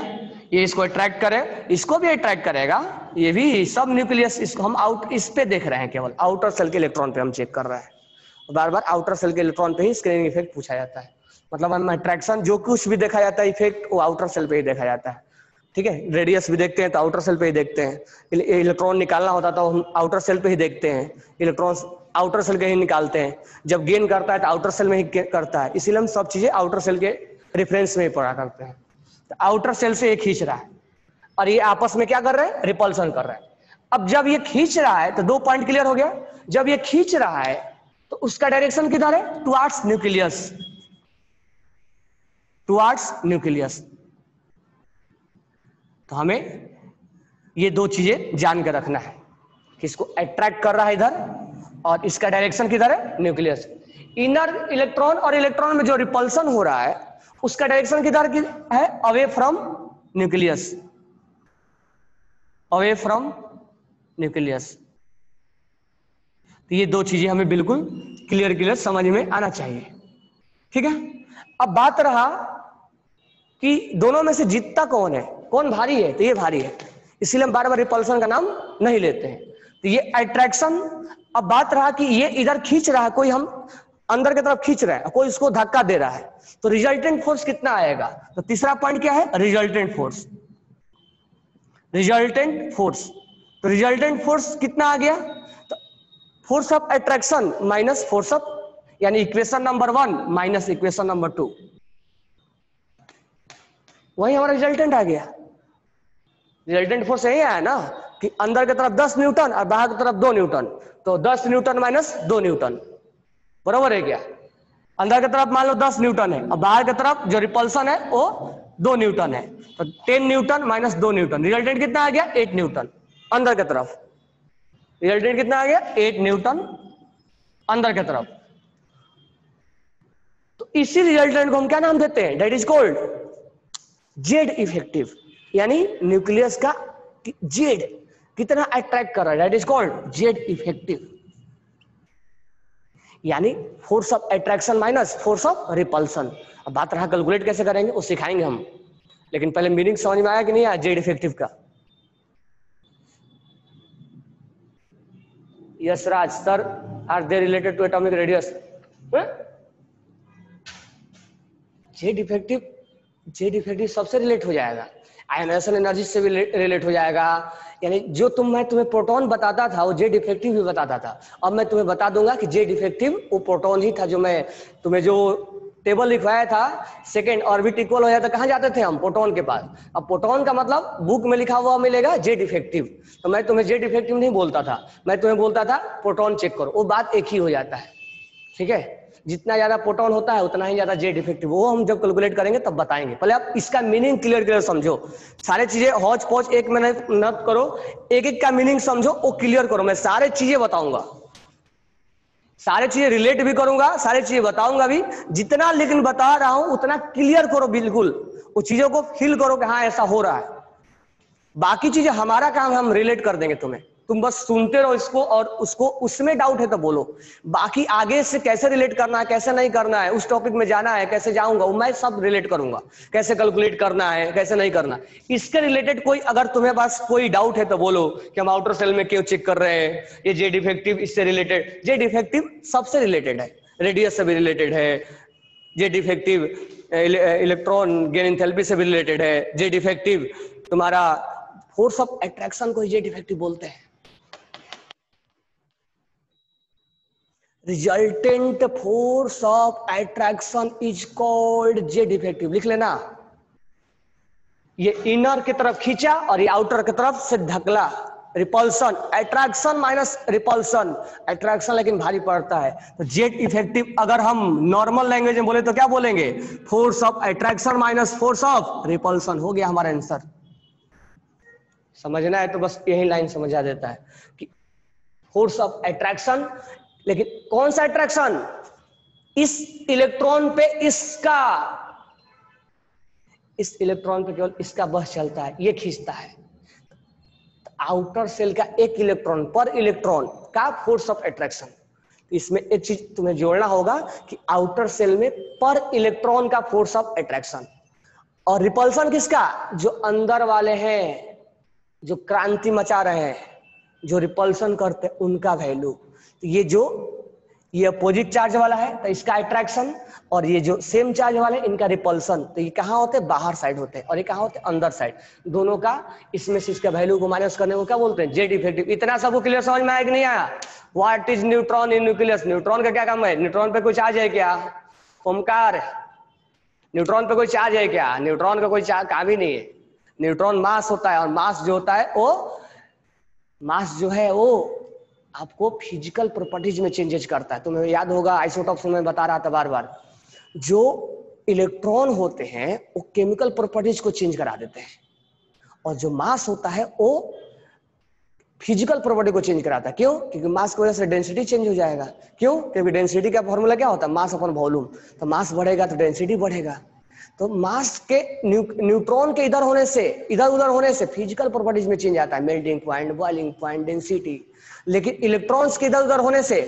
ये इसको अट्रैक्ट करे, इसको भी अट्रैक्ट करेगा, ये भी सब न्यूक्लियस, इसको हम आउट इस पे देख रहे हैं, केवल आउटर सेल के इलेक्ट्रॉन पे हम चेक कर रहे हैं, बार बार आउटर सेल के इलेक्ट्रॉन पे ही स्क्रीनिंग इफेक्ट पूछा जाता है। मतलब हम अट्रैक्शन जो कुछ भी देखा जाता है इफेक्ट, वो आउटर सेल पे ही देखा जाता है, ठीक है। रेडियस भी देखते हैं तो आउटर सेल पे ही देखते हैं, इलेक्ट्रॉन निकालना होता तो हम आउटर सेल पे ही देखते हैं, इलेक्ट्रॉन आउटर सेल के ही निकालते हैं, जब गेन करता है तो आउटर सेल में ही करता है, इसीलिए हम सब चीजें आउटर सेल के रेफरेंस में ही पढ़ा करते हैं। तो आउटर सेल से ये खींच रहा है और ये आपस में क्या कर रहे हैं, रिपल्सन कर रहा है। अब जब ये खींच रहा है तो दो पॉइंट क्लियर हो गया, जब ये खींच रहा है तो उसका डायरेक्शन किधर है, टुवर्ड्स न्यूक्लियस, टुवर्ड्स न्यूक्लियस। तो हमें ये दो चीजें जान के रखना है कि इसको अट्रैक्ट कर रहा है इधर और इसका डायरेक्शन किधर है, न्यूक्लियस। इनर इलेक्ट्रॉन और इलेक्ट्रॉन में जो रिपल्सन हो रहा है उसका डायरेक्शन किधर है, away from nucleus, away from nucleus. तो ये दो चीजें हमें बिल्कुल क्लियर समझ में आना चाहिए, ठीक है। अब बात रहा कि दोनों में से जीतता कौन है, कौन भारी है, तो ये भारी है, इसीलिए हम बार बार रिपल्सन का नाम नहीं लेते हैं। तो ये अट्रैक्शन, अब बात रहा कि ये इधर खींच रहा है, कोई हम अंदर की तरफ खींच रहा है, कोई इसको धक्का दे रहा है, तो रिजल्टेंट फोर्स कितना आएगा। तो तीसरा पॉइंट क्या है, रिजल्टेंट फोर्स, रिजल्टेंट फोर्स। तो रिजल्टेंट फोर्स कितना आ गया, तो force of attraction minus force of, यानी equation number 1 minus equation number 2, वही हमारा रिजल्टेंट आ गया। रिजल्टेंट फोर्स यही आया ना कि अंदर की तरफ 10 न्यूटन और बाहर की तरफ 2 न्यूटन, तो 10 न्यूटन माइनस 2 न्यूटन, बराबर है क्या। अंदर की तरफ मान लो 10 न्यूटन है और बाहर की तरफ जो रिपल्सन है वो 2 न्यूटन है, तो 10 न्यूटन माइनस 2 न्यूटन, रिजल्टेंट कितना आ गया, 8 न्यूटन अंदर की तरफ, रिजल्टेंट कितना आ गया, 8 न्यूटन अंदर की तरफ। तो इसी रिजल्टेंट को हम क्या नाम देते हैं, that is called Z effective, यानी न्यूक्लियस का जेड कितना अट्रैक्ट कर रहा है, that is called Z effective, यानी force of attraction minus force of repulsion. अब बात रहा कैलकुलेट कैसे करेंगे, वो सिखाएंगे हम, लेकिन पहले मीनिंग समझ में आया कि नहीं आया जेड इफेक्टिव का। Yes Raj sir, are they related to atomic radius. Z effective सबसे रिलेट हो जाएगा, आयनाइजेशन एनर्जी से भी रिलेट हो जाएगा, यानी जो मैं तुम्हें प्रोटॉन बताता था वो जेड इफेक्टिव भी बताता था। अब मैं तुम्हें बता दूंगा कि जेड इफेक्टिव वो प्रोटॉन ही था, जो मैं तुम्हें जो टेबल लिखवाया था, सेकेंड ऑर्बिट इक्वल हो जाता, कहाँ जाते थे हम, प्रोटॉन के पास। अब प्रोटॉन का मतलब बुक में लिखा हुआ मिलेगा जेड इफेक्टिव, तो मैं तुम्हें जेड इफेक्टिव नहीं बोलता था, मैं तुम्हें बोलता था प्रोटॉन चेक करो, वो बात एक ही हो जाता है, ठीक है। जितना ज्यादा प्रोटॉन होता है उतना ही ज्यादा जेड इफेक्टिव, वो हम जब कैलकुलेट करेंगे तब बताएंगे। पहले आप इसका मीनिंग क्लियर समझो, सारे चीजें हौच पौच एक मिनट मत करो, एक एक का मीनिंग समझो, वो क्लियर करो। मैं सारे चीजें बताऊंगा, सारे चीजें रिलेट भी करूंगा, सारे चीजें बताऊंगा भी, जितना लेकिन बता रहा हूं उतना क्लियर करो, बिल्कुल वो चीजों को फील करो कि हाँ ऐसा हो रहा है। बाकी चीजें हमारा काम, हम रिलेट कर देंगे तुम्हें, तुम बस सुनते रहो इसको, और उसको उसमें डाउट है तो बोलो। बाकी आगे से कैसे रिलेट करना है, कैसे नहीं करना है, उस टॉपिक में जाना है, कैसे जाऊंगा, वो मैं सब रिलेट करूंगा, कैसे कैलकुलेट करना है, कैसे नहीं करना। इसके रिलेटेड कोई अगर तुम्हें पास कोई डाउट है तो बोलो कि हम आउटर सेल में क्यों चेक कर रहे हैं, ये जेड इफेक्टिव इससे रिलेटेड, जेड इफेक्टिव सबसे रिलेटेड है, रेडियस से भी रिलेटेड है, Z effective electron gain enthalpy से भी रिलेटेड है, जेड इफेक्टिव तुम्हारा फोर्स ऑफ अट्रैक्शन को जेड इफेक्टिव बोलते हैं। Resultant force of attraction is called Z effective, लिख लेना। ये इनर की तरफ खींचा और ये आउटर की तरफ से ढकला, repulsion, attraction minus repulsion, attraction लेकिन भारी पड़ता है तो जेड इफेक्टिव। अगर हम नॉर्मल लैंग्वेज में बोले तो क्या बोलेंगे, force of attraction minus force of repulsion, हो गया हमारा आंसर। समझना है तो बस यही लाइन समझा देता है कि फोर्स ऑफ अट्रैक्शन, लेकिन कौन सा अट्रैक्शन, इस इलेक्ट्रॉन पे इसका, इस इलेक्ट्रॉन पे केवल इसका बस चलता है, ये खींचता है। आउटर सेल का एक इलेक्ट्रॉन पर इलेक्ट्रॉन का फोर्स ऑफ अट्रैक्शन, इसमें एक चीज तुम्हें जोड़ना होगा कि आउटर सेल में पर इलेक्ट्रॉन का फोर्स ऑफ अट्रैक्शन, और रिपल्सन किसका, जो अंदर वाले हैं, जो क्रांति मचा रहे हैं, जो रिपल्सन करते हैं उनका वैल्यू। तो ये जो ये अपोजिट चार्ज वाला है तो इसका अट्रैक्शन, और ये जो सेम चार्ज वाले इनका रिपल्सन, तो ये कहाँ होते हैं, बाहर साइड होते हैं, और ये कहाँ होते हैं, अंदर साइड, दोनों का इसमें से इसका वैल्यू को माइनस करने को क्या बोलते हैं, जेड इफेक्टिव। इतना सबको क्लियर समझ में आया कि नहीं आया। What is neutron in nucleus, neutron का क्या काम है, न्यूट्रॉन पे कोई चार्ज है क्या, ओमकार, न्यूट्रॉन पे कोई चार्ज है क्या, न्यूट्रॉन का कोई चार्ज काम ही नहीं है। न्यूट्रॉन मास होता है, और मास जो होता है वो, मास जो है वो आपको फिजिकल प्रॉपर्टीज में चेंजेस करता है। तुम्हें याद होगा आइसोटॉप्स में बता रहा था बार बार, जो इलेक्ट्रॉन होते हैं वो केमिकल प्रॉपर्टीज को चेंज करा देते हैं, और जो मास होता है वो फिजिकल प्रॉपर्टी को चेंज कराता है। क्यों, क्योंकि मास की वजह से डेंसिटी चेंज हो जाएगा। क्यों, क्योंकि डेंसिटी का फॉर्मूला क्या होता है, मास अपॉन वॉल्यूम, तो मास बढ़ेगा तो डेंसिटी बढ़ेगा। तो मास के न्यूट्रॉन के इधर होने से, इधर उधर होने से फिजिकल प्रॉपर्टीज में चेंज आता है, melting point, boiling point, density. लेकिन इलेक्ट्रॉन्स के इधर उधर होने से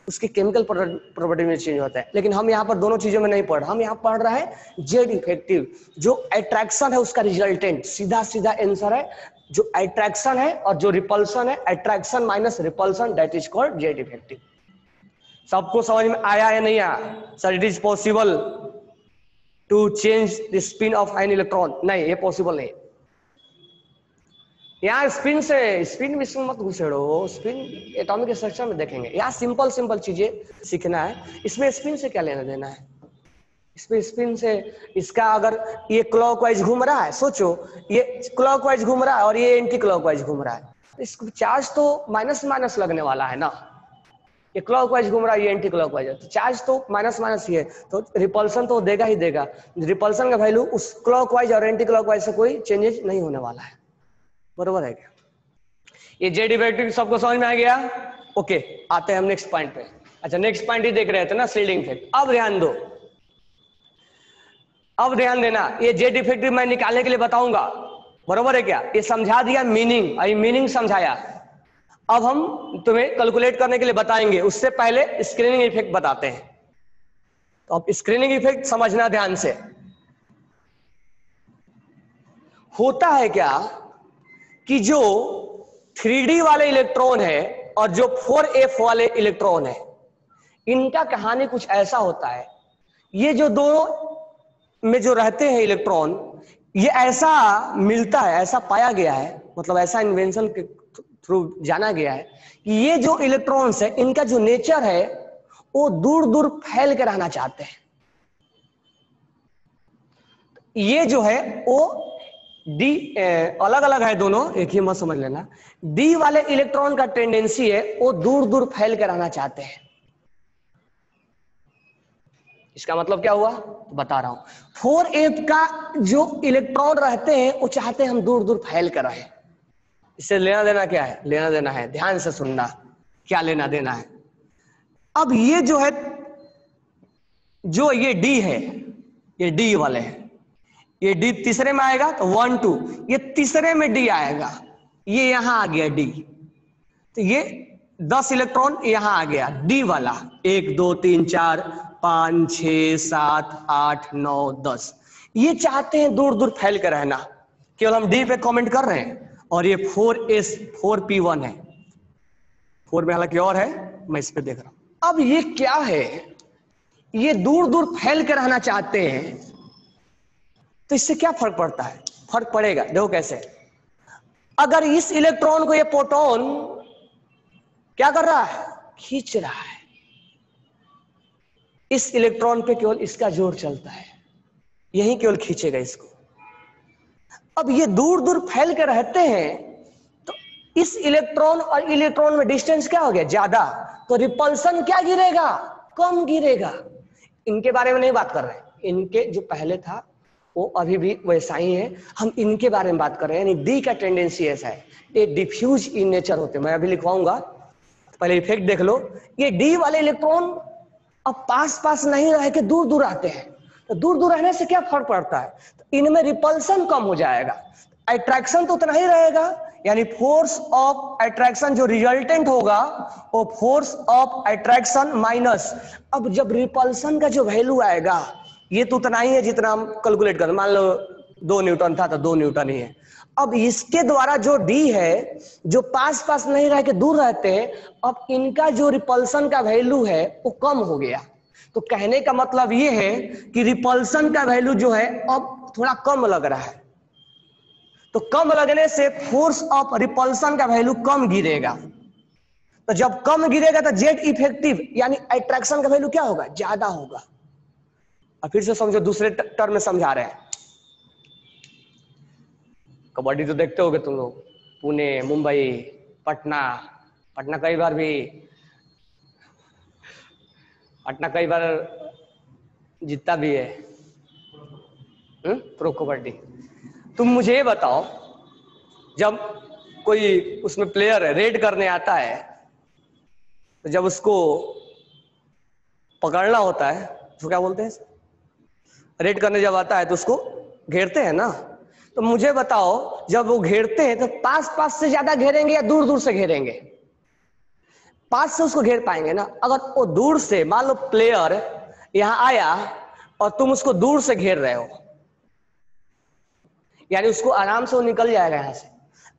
उसके केमिकल प्रॉपर्टी में चेंज होता है। लेकिन हम यहाँ पर दोनों चीजों में नहीं पढ़, हम यहाँ पढ़ रहे हैं जेड इफेक्टिव, जो अट्रैक्शन है उसका रिजल्टेंट, सीधा सीधा आंसर है, जो अट्रैक्शन है और जो रिपल्सन है, attraction minus repulsion, that is called Z effective. सबको समझ में आया या नहीं आया, sir it is possible to change the spin of an electron, नहीं ये पॉसिबल नहीं। यहाँ स्पिन से, स्पिन में मत घुसेड़ो, स्पिन एटॉमिक स्ट्रक्चर में देखेंगे, यहाँ सिंपल सिंपल चीजें सीखना है। इसमें स्पिन से क्या लेना देना है, इसमें स्पिन से, इसका अगर ये क्लॉकवाइज घूम रहा है, सोचो ये क्लॉकवाइज घूम रहा है और ये एंटी क्लॉकवाइज घूम रहा है, इसको चार्ज तो माइनस माइनस लगने वाला है ना। ये क्लॉकवाइज घूम रहा है, ये एंटी क्लॉकवाइज है, तो चार्ज तो माइनस माइनस ही है, तो रिपल्सन तो देगा ही देगा। रिपल्सन का वैल्यू उस क्लॉकवाइज और एंटी क्लॉकवाइज से कोई चेंजेस नहीं होने वाला है, बरोबर है क्या। ये जेड इफेक्टिव सबको समझ में आ गया, ओके। आते हैं हम नेक्स्ट पॉइंट पे। अच्छा नेक्स्ट पॉइंट ही देख रहे थे ना, शील्डिंग इफेक्ट। अब ध्यान दो, अब ध्यान देना, ये जेड इफेक्टिव मैं निकालने के लिए बताऊंगा, बरोबर है क्या। ये समझा दिया मीनिंग, आई मीनिंग समझाया। अब हम तुम्हें कैलकुलेट करने के लिए बताएंगे, उससे पहले स्क्रीनिंग इफेक्ट बताते हैं। तो अब स्क्रीनिंग इफेक्ट समझना ध्यान से। होता है क्या कि जो 3D वाले इलेक्ट्रॉन है और जो 4f वाले इलेक्ट्रॉन है, इनका कहानी कुछ ऐसा होता है, ये जो दोनों में जो रहते हैं इलेक्ट्रॉन, ये ऐसा मिलता है, ऐसा पाया गया है, मतलब ऐसा इन्वेंशन के थ्रू जाना गया है कि ये जो इलेक्ट्रॉन्स है, इनका जो नेचर है वो दूर दूर फैल के रहना चाहते हैं। ये जो है वो डी अलग अलग है दोनों, एक ही मत समझ लेना। डी वाले इलेक्ट्रॉन का टेंडेंसी है वो दूर दूर फैल के रहना चाहते हैं, इसका मतलब क्या हुआ तो बता रहा हूं, 4s का जो इलेक्ट्रॉन रहते हैं वो चाहते हैं हम दूर दूर फैल कर रहे। इससे लेना देना क्या है, लेना देना है, ध्यान से सुनना क्या लेना देना है। अब ये जो है, जो ये डी है, ये डी वाले हैं, ये डी तीसरे में आएगा तो 1 2, ये तीसरे में डी आएगा, ये यहां आ गया डी, तो ये 10 इलेक्ट्रॉन यहां आ गया डी वाला, 1 2 3 4 5 6 7 8 9 10। ये चाहते हैं दूर दूर फैल कर रहना, केवल हम डी पे कमेंट कर रहे हैं। और ये 4s 4p1 है, 4 में हालांकि और है, मैं इस पे देख रहा हूं। अब ये क्या है, ये दूर दूर फैल कर रहना चाहते हैं, तो इससे क्या फर्क पड़ता है, फर्क पड़ेगा, देखो कैसे। अगर इस इलेक्ट्रॉन को ये प्रोटॉन क्या कर रहा है, खींच रहा है, इस इलेक्ट्रॉन पे केवल इसका जोर चलता है, यही केवल खींचेगा इसको। अब ये दूर दूर फैल के रहते हैं, तो इस इलेक्ट्रॉन और इलेक्ट्रॉन में डिस्टेंस क्या हो गया, ज्यादा, तो रिपल्सन क्या गिरेगा, कम गिरेगा। इनके बारे में नहीं बात कर रहे हैं, इनके जो पहले था वो अभी भी वैसा ही है, हम इनके बारे में बात कर रहे हैं। यानी डी का टेंडेंसी ऐसा है, ये डिफ्यूज इन नेचर होते हैं, मैं अभी लिखवाऊंगा, पहले इफेक्ट देख लो। ये डी वाले इलेक्ट्रॉन अब पास पास नहीं रह के दूर दूर आते हैं, तो दूर दूर रहने से क्या फर्क पड़ता है, तो इनमें रिपल्सन कम हो जाएगा, अट्रैक्शन तो उतना ही रहेगा, यानी फोर्स ऑफ अट्रैक्शन जो रिजल्टेंट होगा वो फोर्स ऑफ अट्रैक्शन माइनस, अब जब रिपल्सन का जो वैल्यू आएगा ये तो उतना ही है जितना हम कैलकुलेट कर, मान लो 2 न्यूटन था तो 2 न्यूटन ही है। अब इसके द्वारा जो डी है, जो पास पास नहीं रह के दूर रहते हैं, अब इनका जो रिपल्सन का वैल्यू है वो कम हो गया। तो कहने का मतलब ये है कि रिपल्सन का वैल्यू जो है अब थोड़ा कम लग रहा है, तो कम लगने से फोर्स ऑफ रिपल्सन का वैल्यू कम गिरेगा, तो जब कम गिरेगा तो जेट इफेक्टिव यानी अट्रैक्शन का वैल्यू क्या होगा, ज्यादा होगा। अब फिर से समझो, दूसरे टर्म में समझा रहे हैं। कबड्डी तो देखते होगे तुम लोग, पुणे, मुंबई, पटना, पटना कई बार जीतता भी है प्रो कबड्डी। तुम मुझे ये बताओ, जब कोई उसमें प्लेयर है रेड करने आता है, तो जब उसको पकड़ना होता है उसको क्या बोलते हैं, रेड करने जब आता है तो उसको घेरते हैं ना। तो मुझे बताओ, जब वो घेरते हैं तो पास पास से ज्यादा घेरेंगे या दूर दूर से घेरेंगे, पास से उसको घेर पाएंगे ना। अगर वो दूर से, मान लो प्लेयर यहां आया और तुम उसको दूर से घेर रहे हो, यानी उसको आराम से वो निकल जाएगा यहां से,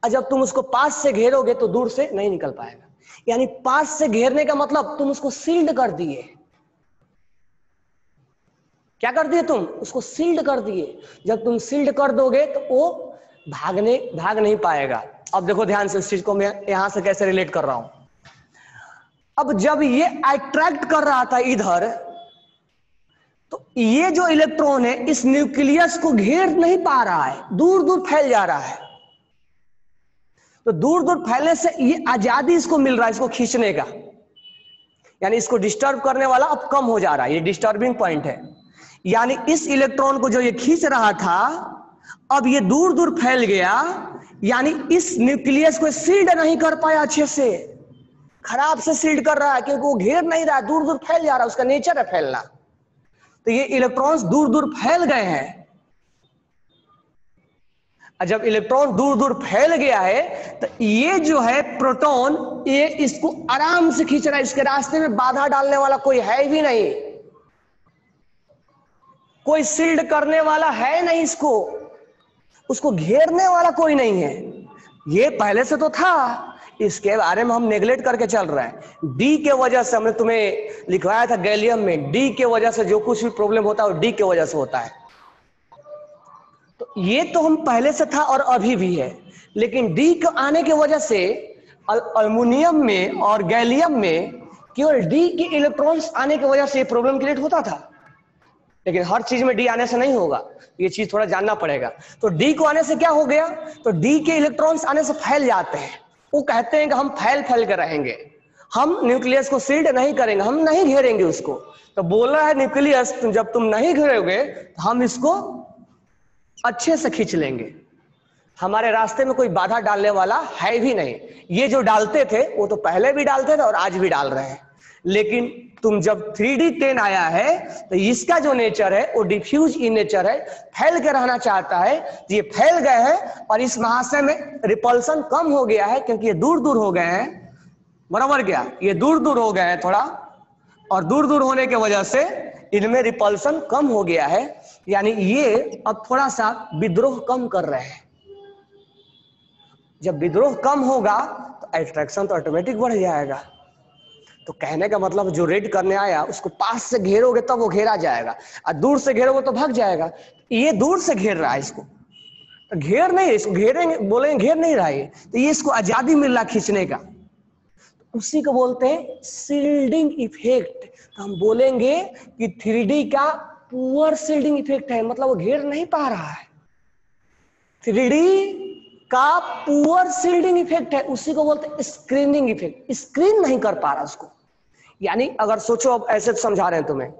और जब तुम उसको पास से घेरोगे तो दूर से नहीं निकल पाएगा। यानी पास से घेरने का मतलब तुम उसको सील्ड कर दिए, क्या कर दिए तुम, उसको सील्ड कर दिए। जब तुम सील्ड कर दोगे तो वो भाग नहीं पाएगा। अब देखो ध्यान से, इस चीज को मैं यहां से कैसे रिलेट कर रहा हूं। अब जब ये अट्रैक्ट कर रहा था इधर, तो ये जो इलेक्ट्रॉन है इस न्यूक्लियस को घेर नहीं पा रहा है, दूर दूर फैल जा रहा है। तो दूर दूर फैलने से ये आजादी इसको मिल रहा है, इसको खींचने का, यानी इसको डिस्टर्ब करने वाला अब कम हो जा रहा है, ये डिस्टर्बिंग पॉइंट है। यानी इस इलेक्ट्रॉन को जो ये खींच रहा था, अब ये दूर दूर फैल गया, यानी इस न्यूक्लियस को सील्ड नहीं कर पाया, अच्छे से खराब से सील्ड कर रहा है, क्योंकि वो घेर नहीं रहा, दूर दूर फैल जा रहा है, उसका नेचर है फैलना। तो ये इलेक्ट्रॉन्स दूर दूर फैल गए हैं। जब इलेक्ट्रॉन दूर दूर फैल गया है तो ये जो है प्रोटॉन, ये इसको आराम से खींच रहा है, इसके रास्ते में बाधा डालने वाला कोई है भी नहीं, कोई सील्ड करने वाला है नहीं, उसको घेरने वाला कोई नहीं है। ये पहले से तो था, इसके बारे में हम नेग्लेक्ट करके चल रहे हैं। डी के वजह से, हमने तुम्हें लिखवाया था गैलियम में, डी के वजह से जो कुछ भी प्रॉब्लम होता है वो डी के वजह से होता है। तो ये तो हम पहले से था और अभी भी है, लेकिन डी के आने की वजह से अल्युमिनियम में और गैलियम में केवल डी के इलेक्ट्रॉन्स आने की वजह से ये प्रॉब्लम क्रिएट होता था, लेकिन हर चीज में डी आने से नहीं होगा, ये चीज थोड़ा जानना पड़ेगा। तो डी को आने से क्या हो गया, तो डी के इलेक्ट्रॉन्स आने से फैल जाते हैं, वो कहते हैं कि हम फैल कर रहेंगे। हम न्यूक्लियस को सील्ड नहीं करेंगे, हम नहीं घेरेंगे उसको। तो बोल रहा है न्यूक्लियस जब तुम नहीं घेरोगे तो हम इसको अच्छे से खींच लेंगे, हमारे रास्ते में कोई बाधा डालने वाला है भी नहीं। ये जो डालते थे वो तो पहले भी डालते थे और आज भी डाल रहे हैं, लेकिन तुम जब 3D10 आया है तो इसका जो नेचर है वो डिफ्यूज इन नेचर है, फैल के रहना चाहता है। तो ये फैल गए हैं और इस महाशय में रिपल्सन कम हो गया है क्योंकि ये दूर दूर हो गए हैं, बराबर क्या, ये दूर दूर हो गए हैं थोड़ा, और दूर दूर होने की वजह से इनमें रिपल्सन कम हो गया है, यानी ये अब थोड़ा सा विद्रोह कम कर रहे हैं। जब विद्रोह कम होगा तो अट्रैक्शन तो ऑटोमेटिक बढ़ जाएगा। तो कहने का मतलब जो रेड करने आया उसको पास से घेरोगे तब वो घेरा जाएगा, और दूर से घेरोगे तो भाग जाएगा। ये दूर से घेर रहा है इसको, तो घेर नहीं, इसको घेरेंगे बोलेंगे घेर नहीं रहा है, तो ये इसको आजादी मिल रहा खींचने का, तो उसी को बोलते हैं सील्डिंग इफेक्ट। तो हम बोलेंगे कि 3D का पुअर सील्डिंग इफेक्ट है, मतलब वो घेर नहीं पा रहा है। 3D का पुअर सील्डिंग इफेक्ट है, उसी को बोलते हैं स्क्रीनिंग इफेक्ट, स्क्रीन नहीं कर पा रहा उसको। यानी अगर सोचो, अब ऐसे समझा रहे हैं तुम्हें,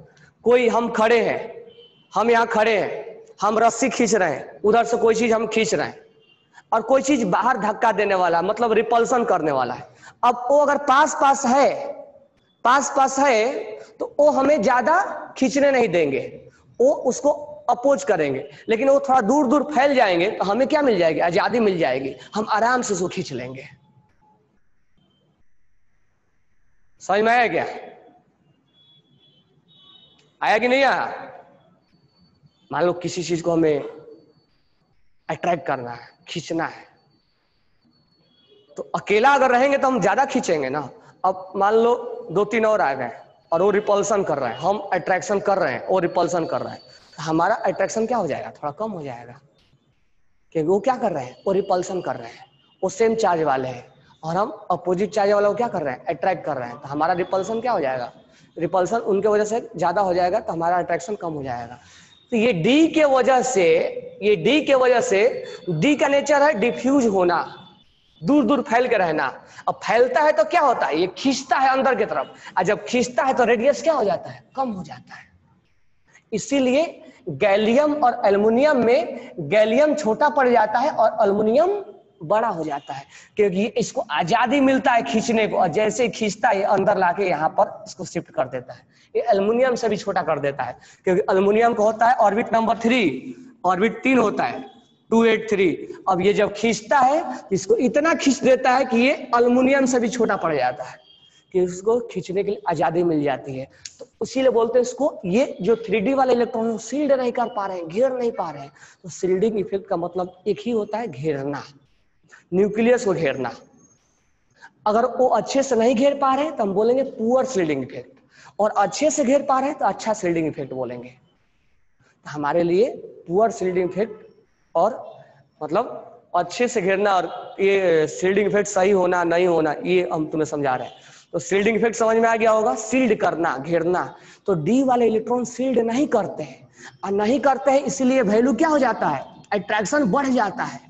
कोई हम खड़े हैं, हम यहाँ खड़े हैं, हम रस्सी खींच रहे हैं, उधर से कोई चीज हम खींच रहे हैं और कोई चीज बाहर धक्का देने वाला, मतलब रिपल्सन करने वाला है। अब वो अगर पास पास है तो वो हमें ज्यादा खींचने नहीं देंगे, वो उसको अपोज करेंगे। लेकिन वो थोड़ा दूर दूर फैल जाएंगे तो हमें क्या मिल जाएगी, आजादी मिल जाएगी, हम आराम से उसको खींच लेंगे। समझ में आया क्या, आया कि नहीं आया? मान लो किसी चीज को हमें अट्रैक्ट करना है, खींचना है, तो अकेला अगर रहेंगे तो हम ज्यादा खींचेंगे ना। अब मान लो 2-3 और आ गए और वो रिपल्सन कर रहे हैं, हम अट्रैक्शन कर रहे हैं, वो रिपल्सन कर रहे हैं, तो हमारा अट्रैक्शन क्या हो जाएगा, थोड़ा कम हो जाएगा, क्योंकि वो क्या कर रहे हैं, वो रिपल्सन कर रहे हैं, वो सेम चार्ज वाले हैं, और हम अपोजिट चार्ज वाला को क्या कर रहे हैं, अट्रैक्ट कर रहे हैं। तो हमारा रिपल्सन क्या हो जाएगा, रिपल्सन उनके वजह से ज्यादा हो जाएगा, तो हमारा अट्रैक्शन कम हो जाएगा। तो ये डी के वजह से, ये डी के वजह से, डी का नेचर है डिफ्यूज होना, दूर दूर फैल के रहना। अब फैलता है तो क्या होता है, ये खींचता है अंदर की तरफ, और जब खींचता है तो रेडियस क्या हो जाता है, कम हो जाता है। इसीलिए गैलियम और एल्युमिनियम में गैलियम छोटा पड़ जाता है और एल्युमिनियम बड़ा हो जाता है, क्योंकि इसको आजादी मिलता है खींचने को, और जैसे खींचता है अंदर लाके यहाँ पर इसको शिफ्ट कर देता है। ये एल्युमिनियम से भी छोटा कर देता है, क्योंकि एल्युमिनियम को होता है ऑर्बिट नंबर 3, ऑर्बिट 3 होता है 283। अब ये जब खींचता है इसको इतना खींच देता है कि ये एल्युमिनियम से भी छोटा पड़ जाता है, कि उसको खींचने के लिए आजादी मिल जाती है। तो इसीलिए बोलते हैं इसको, ये जो 3D वाले इलेक्ट्रॉन सील्ड नहीं कर पा रहे हैं, घेर नहीं पा रहे हैं। तो सील्डिंग इफेक्ट का मतलब एक ही होता है, घेरना, न्यूक्लियस को घेरना। अगर वो अच्छे से नहीं घेर पा रहे हैं तो हम बोलेंगे पुअर सील्डिंग इफेक्ट, और अच्छे से घेर पा रहे हैं तो अच्छा सील्डिंग इफेक्ट बोलेंगे। तो हमारे लिए पुअर सील्डिंग इफेक्ट और मतलब अच्छे से घेरना और ये सील्डिंग इफेक्ट सही होना नहीं होना, ये हम तुम्हें समझा रहे हैं। तो सील्डिंग इफेक्ट समझ में आ गया होगा, सील्ड करना, घेरना। तो डी वाले इलेक्ट्रॉन सील्ड नहीं करते हैं, और नहीं करते हैं इसलिए वैल्यू क्या हो जाता है, अट्रैक्शन बढ़ जाता है।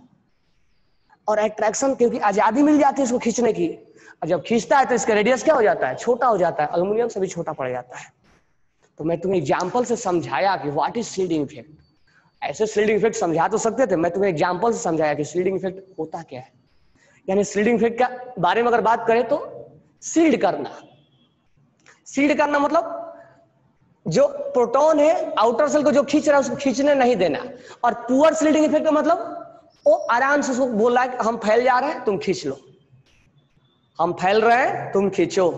और अट्रैक्शन क्योंकि आजादी मिल जाती है इसको खींचने की, और जब खींचता है तो इसका रेडियस क्या हो जाता है, छोटा हो जाता है, एल्युमिनियम से भी छोटा पड़ जाता है। तो मैं तुम्हें एग्जाम्पल से समझाया कि व्हाट इज सील्डिंग इफेक्ट। ऐसे सील्डिंग इफेक्ट समझा तो सकते थे, मैं तुम्हें एग्जाम्पल से समझाया कि सील्डिंग इफेक्ट होता क्या है। यानी सील्डिंग इफेक्ट का बारे में अगर बात करें तो सील्ड करना, सील्ड करना मतलब जो प्रोटॉन है आउटर सेल को जो खींच रहा है उसको खींचने नहीं देना। और पुअर सील्डिंग इफेक्ट का मतलब वो आराम से उसको बोल रहा है कि हम फैल जा रहे हैं तुम खींच लो, हम फैल रहे हैं तुम खींचो,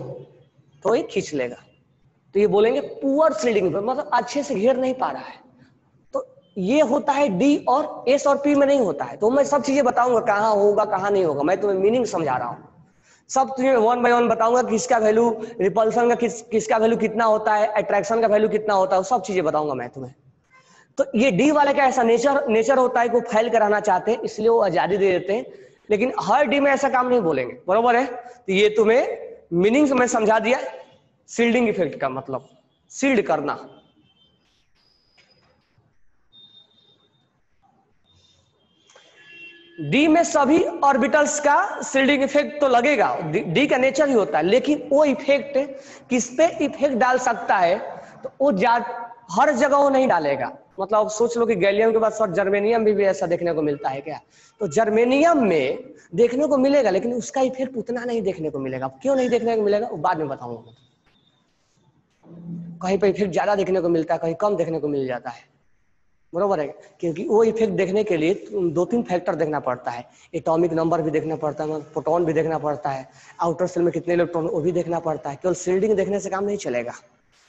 तो ये खींच लेगा। तो ये बोलेंगे पुअर सील्डिंग इफेक्ट, मतलब अच्छे से घेर नहीं पा रहा है। तो ये होता है डी और एस और पी में नहीं होता है। तो मैं सब चीजें बताऊंगा कहाँ होगा कहाँ नहीं होगा, मैं तुम्हें मीनिंग समझा रहा हूँ। सब तुम्हें 1 बाय 1 बताऊंगा, किसका वैल्यू, रिपल्सन का किसका वैल्यू कितना होता है, अट्रैक्शन का वैल्यू कितना होता है, सब चीजें बताऊंगा मैं तुम्हें। तो ये डी वाले का ऐसा नेचर होता है कि वो फैल कर रहना चाहते हैं, इसलिए वो आजादी दे देते हैं। लेकिन हर डी में ऐसा काम नहीं बोलेंगे, बरोबर है। तो ये तुम्हें मीनिंग में समझा दिया सील्डिंग इफेक्ट का मतलब, सील्ड करना। डी में सभी ऑर्बिटल्स का शील्डिंग इफेक्ट तो लगेगा, डी का नेचर ही होता है, लेकिन वो इफेक्ट किस पे इफेक्ट डाल सकता है, तो वो हर जगह वो नहीं डालेगा। मतलब आप सोच लो कि गैलियम के बाद सर जर्मेनियम में भी ऐसा देखने को मिलता है क्या? तो जर्मेनियम में देखने को मिलेगा, लेकिन उसका इफेक्ट उतना नहीं देखने को मिलेगा। क्यों नहीं देखने को मिलेगा वो बाद में बताऊंगा। कहीं पर इफेक्ट ज्यादा देखने को मिलता है, कहीं कम देखने को मिल जाता है, बरोबर है, क्योंकि वो इफेक्ट देखने के लिए 2-3 फैक्टर देखना पड़ता है। एटॉमिक नंबर भी देखना पड़ता है, प्रोटॉन भी देखना पड़ता है, आउटर सेल में कितने इलेक्ट्रॉन वो भी देखना पड़ता है। केवल शील्डिंग देखने से काम नहीं चलेगा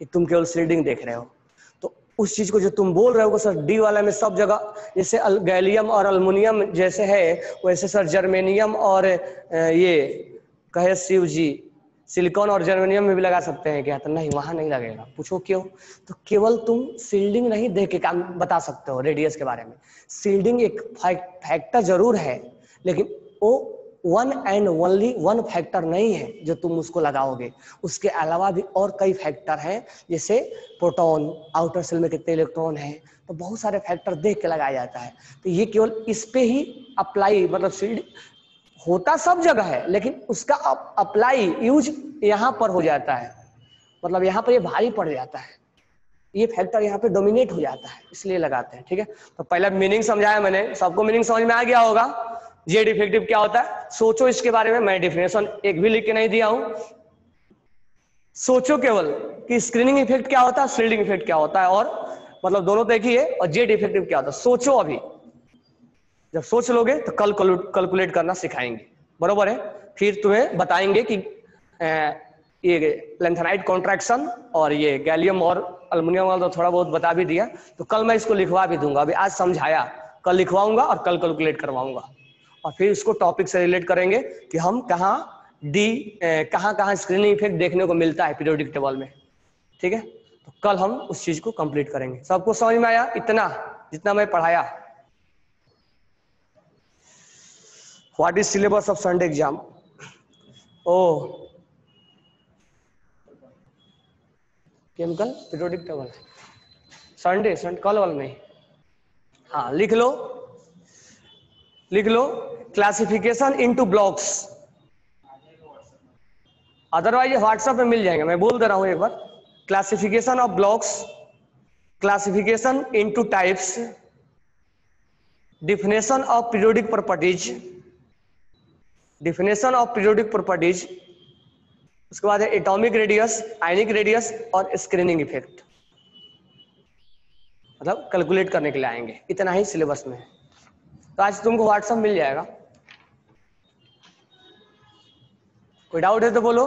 कि तुम केवल शील्डिंग देख रहे हो। तो उस चीज को जो तुम बोल रहे हो सर डी वाला में सब जगह, जैसे गैलियम और अल्मुनियम जैसे है, वैसे सर जर्मेनियम और ये कहे शिव जी सिलिकॉन और जर्मेनियम में भी लगा सकते हैं क्या? तो नहीं, वहां नहीं लगेगा। पूछो क्यों? तो केवल तुम शील्डिंग नहीं देख के काम बता सकते हो रेडियस के बारे में। शील्डिंग एक फैक्टर जरूर है, लेकिन वो one and only one factor नहीं है जो तुम उसको लगाओगे। उसके अलावा भी और कई फैक्टर हैं, जैसे प्रोटॉन, आउटर सेल में कितने इलेक्ट्रॉन है, तो बहुत सारे फैक्टर देख के लगाया जाता है। तो ये केवल इस पे ही अप्लाई, मतलब शील्ड होता सब जगह है, लेकिन उसका अप्लाई यूज यहाँ पर हो जाता है, मतलब यहाँ पर ये भारी पड़ जाता है, ये फैक्टर यहाँ पे डोमिनेट हो जाता है, इसलिए लगाते हैं। ठीक है, तो पहला मीनिंग समझाया मैंने, सबको मीनिंग समझ में आ गया होगा। जेड इफेक्टिव क्या होता है सोचो इसके बारे में, मैं डेफिनेशन एक भी लिख के नहीं दिया हूं। सोचो केवल कि स्क्रीनिंग इफेक्ट क्या होता है, शील्डिंग इफेक्ट क्या होता है, और मतलब दोनों देखिए, और जेड इफेक्टिव क्या होता है सोचो। अभी जब सोच लोगे तो कल कैलकुलेट करना सिखाएंगे, बरोबर है। फिर तुम्हें बताएंगे कि ये लेंथेनाइट कॉन्ट्रैक्शन और ये गैलियम और अल्युमिनियम वाला तो थोड़ा बहुत बता भी दिया, तो कल मैं इसको लिखवा भी दूंगा। अभी आज समझाया, कल लिखवाऊंगा और कल कैलकुलेट करवाऊंगा, और फिर इसको टॉपिक से रिलेट करेंगे कि हम कहाँ कहाँ स्क्रीनिंग इफेक्ट देखने को मिलता है पीरियोडिक टेबल में। ठीक है, तो कल हम उस चीज को कंप्लीट करेंगे। सबको समझ में आया इतना जितना मैं पढ़ाया? What is syllabus of Sunday exam? Oh chemical periodic table Sunday कल वाला नहीं। हाँ लिख लो classification into blocks, otherwise WhatsApp में मिल जाएगा, मैं बोल दे रहा हूं एक बार। Classification of blocks, classification into types, definition of periodic properties, definition of periodic properties, उसके बाद है एटॉमिक रेडियस, आयनिक रेडियस और स्क्रीनिंग इफेक्ट, मतलब कैलकुलेट करने के लिए आएंगे। इतना ही सिलेबस में है, तो आज तुमको व्हाट्सएप मिल जाएगा। कोई डाउट है तो बोलो।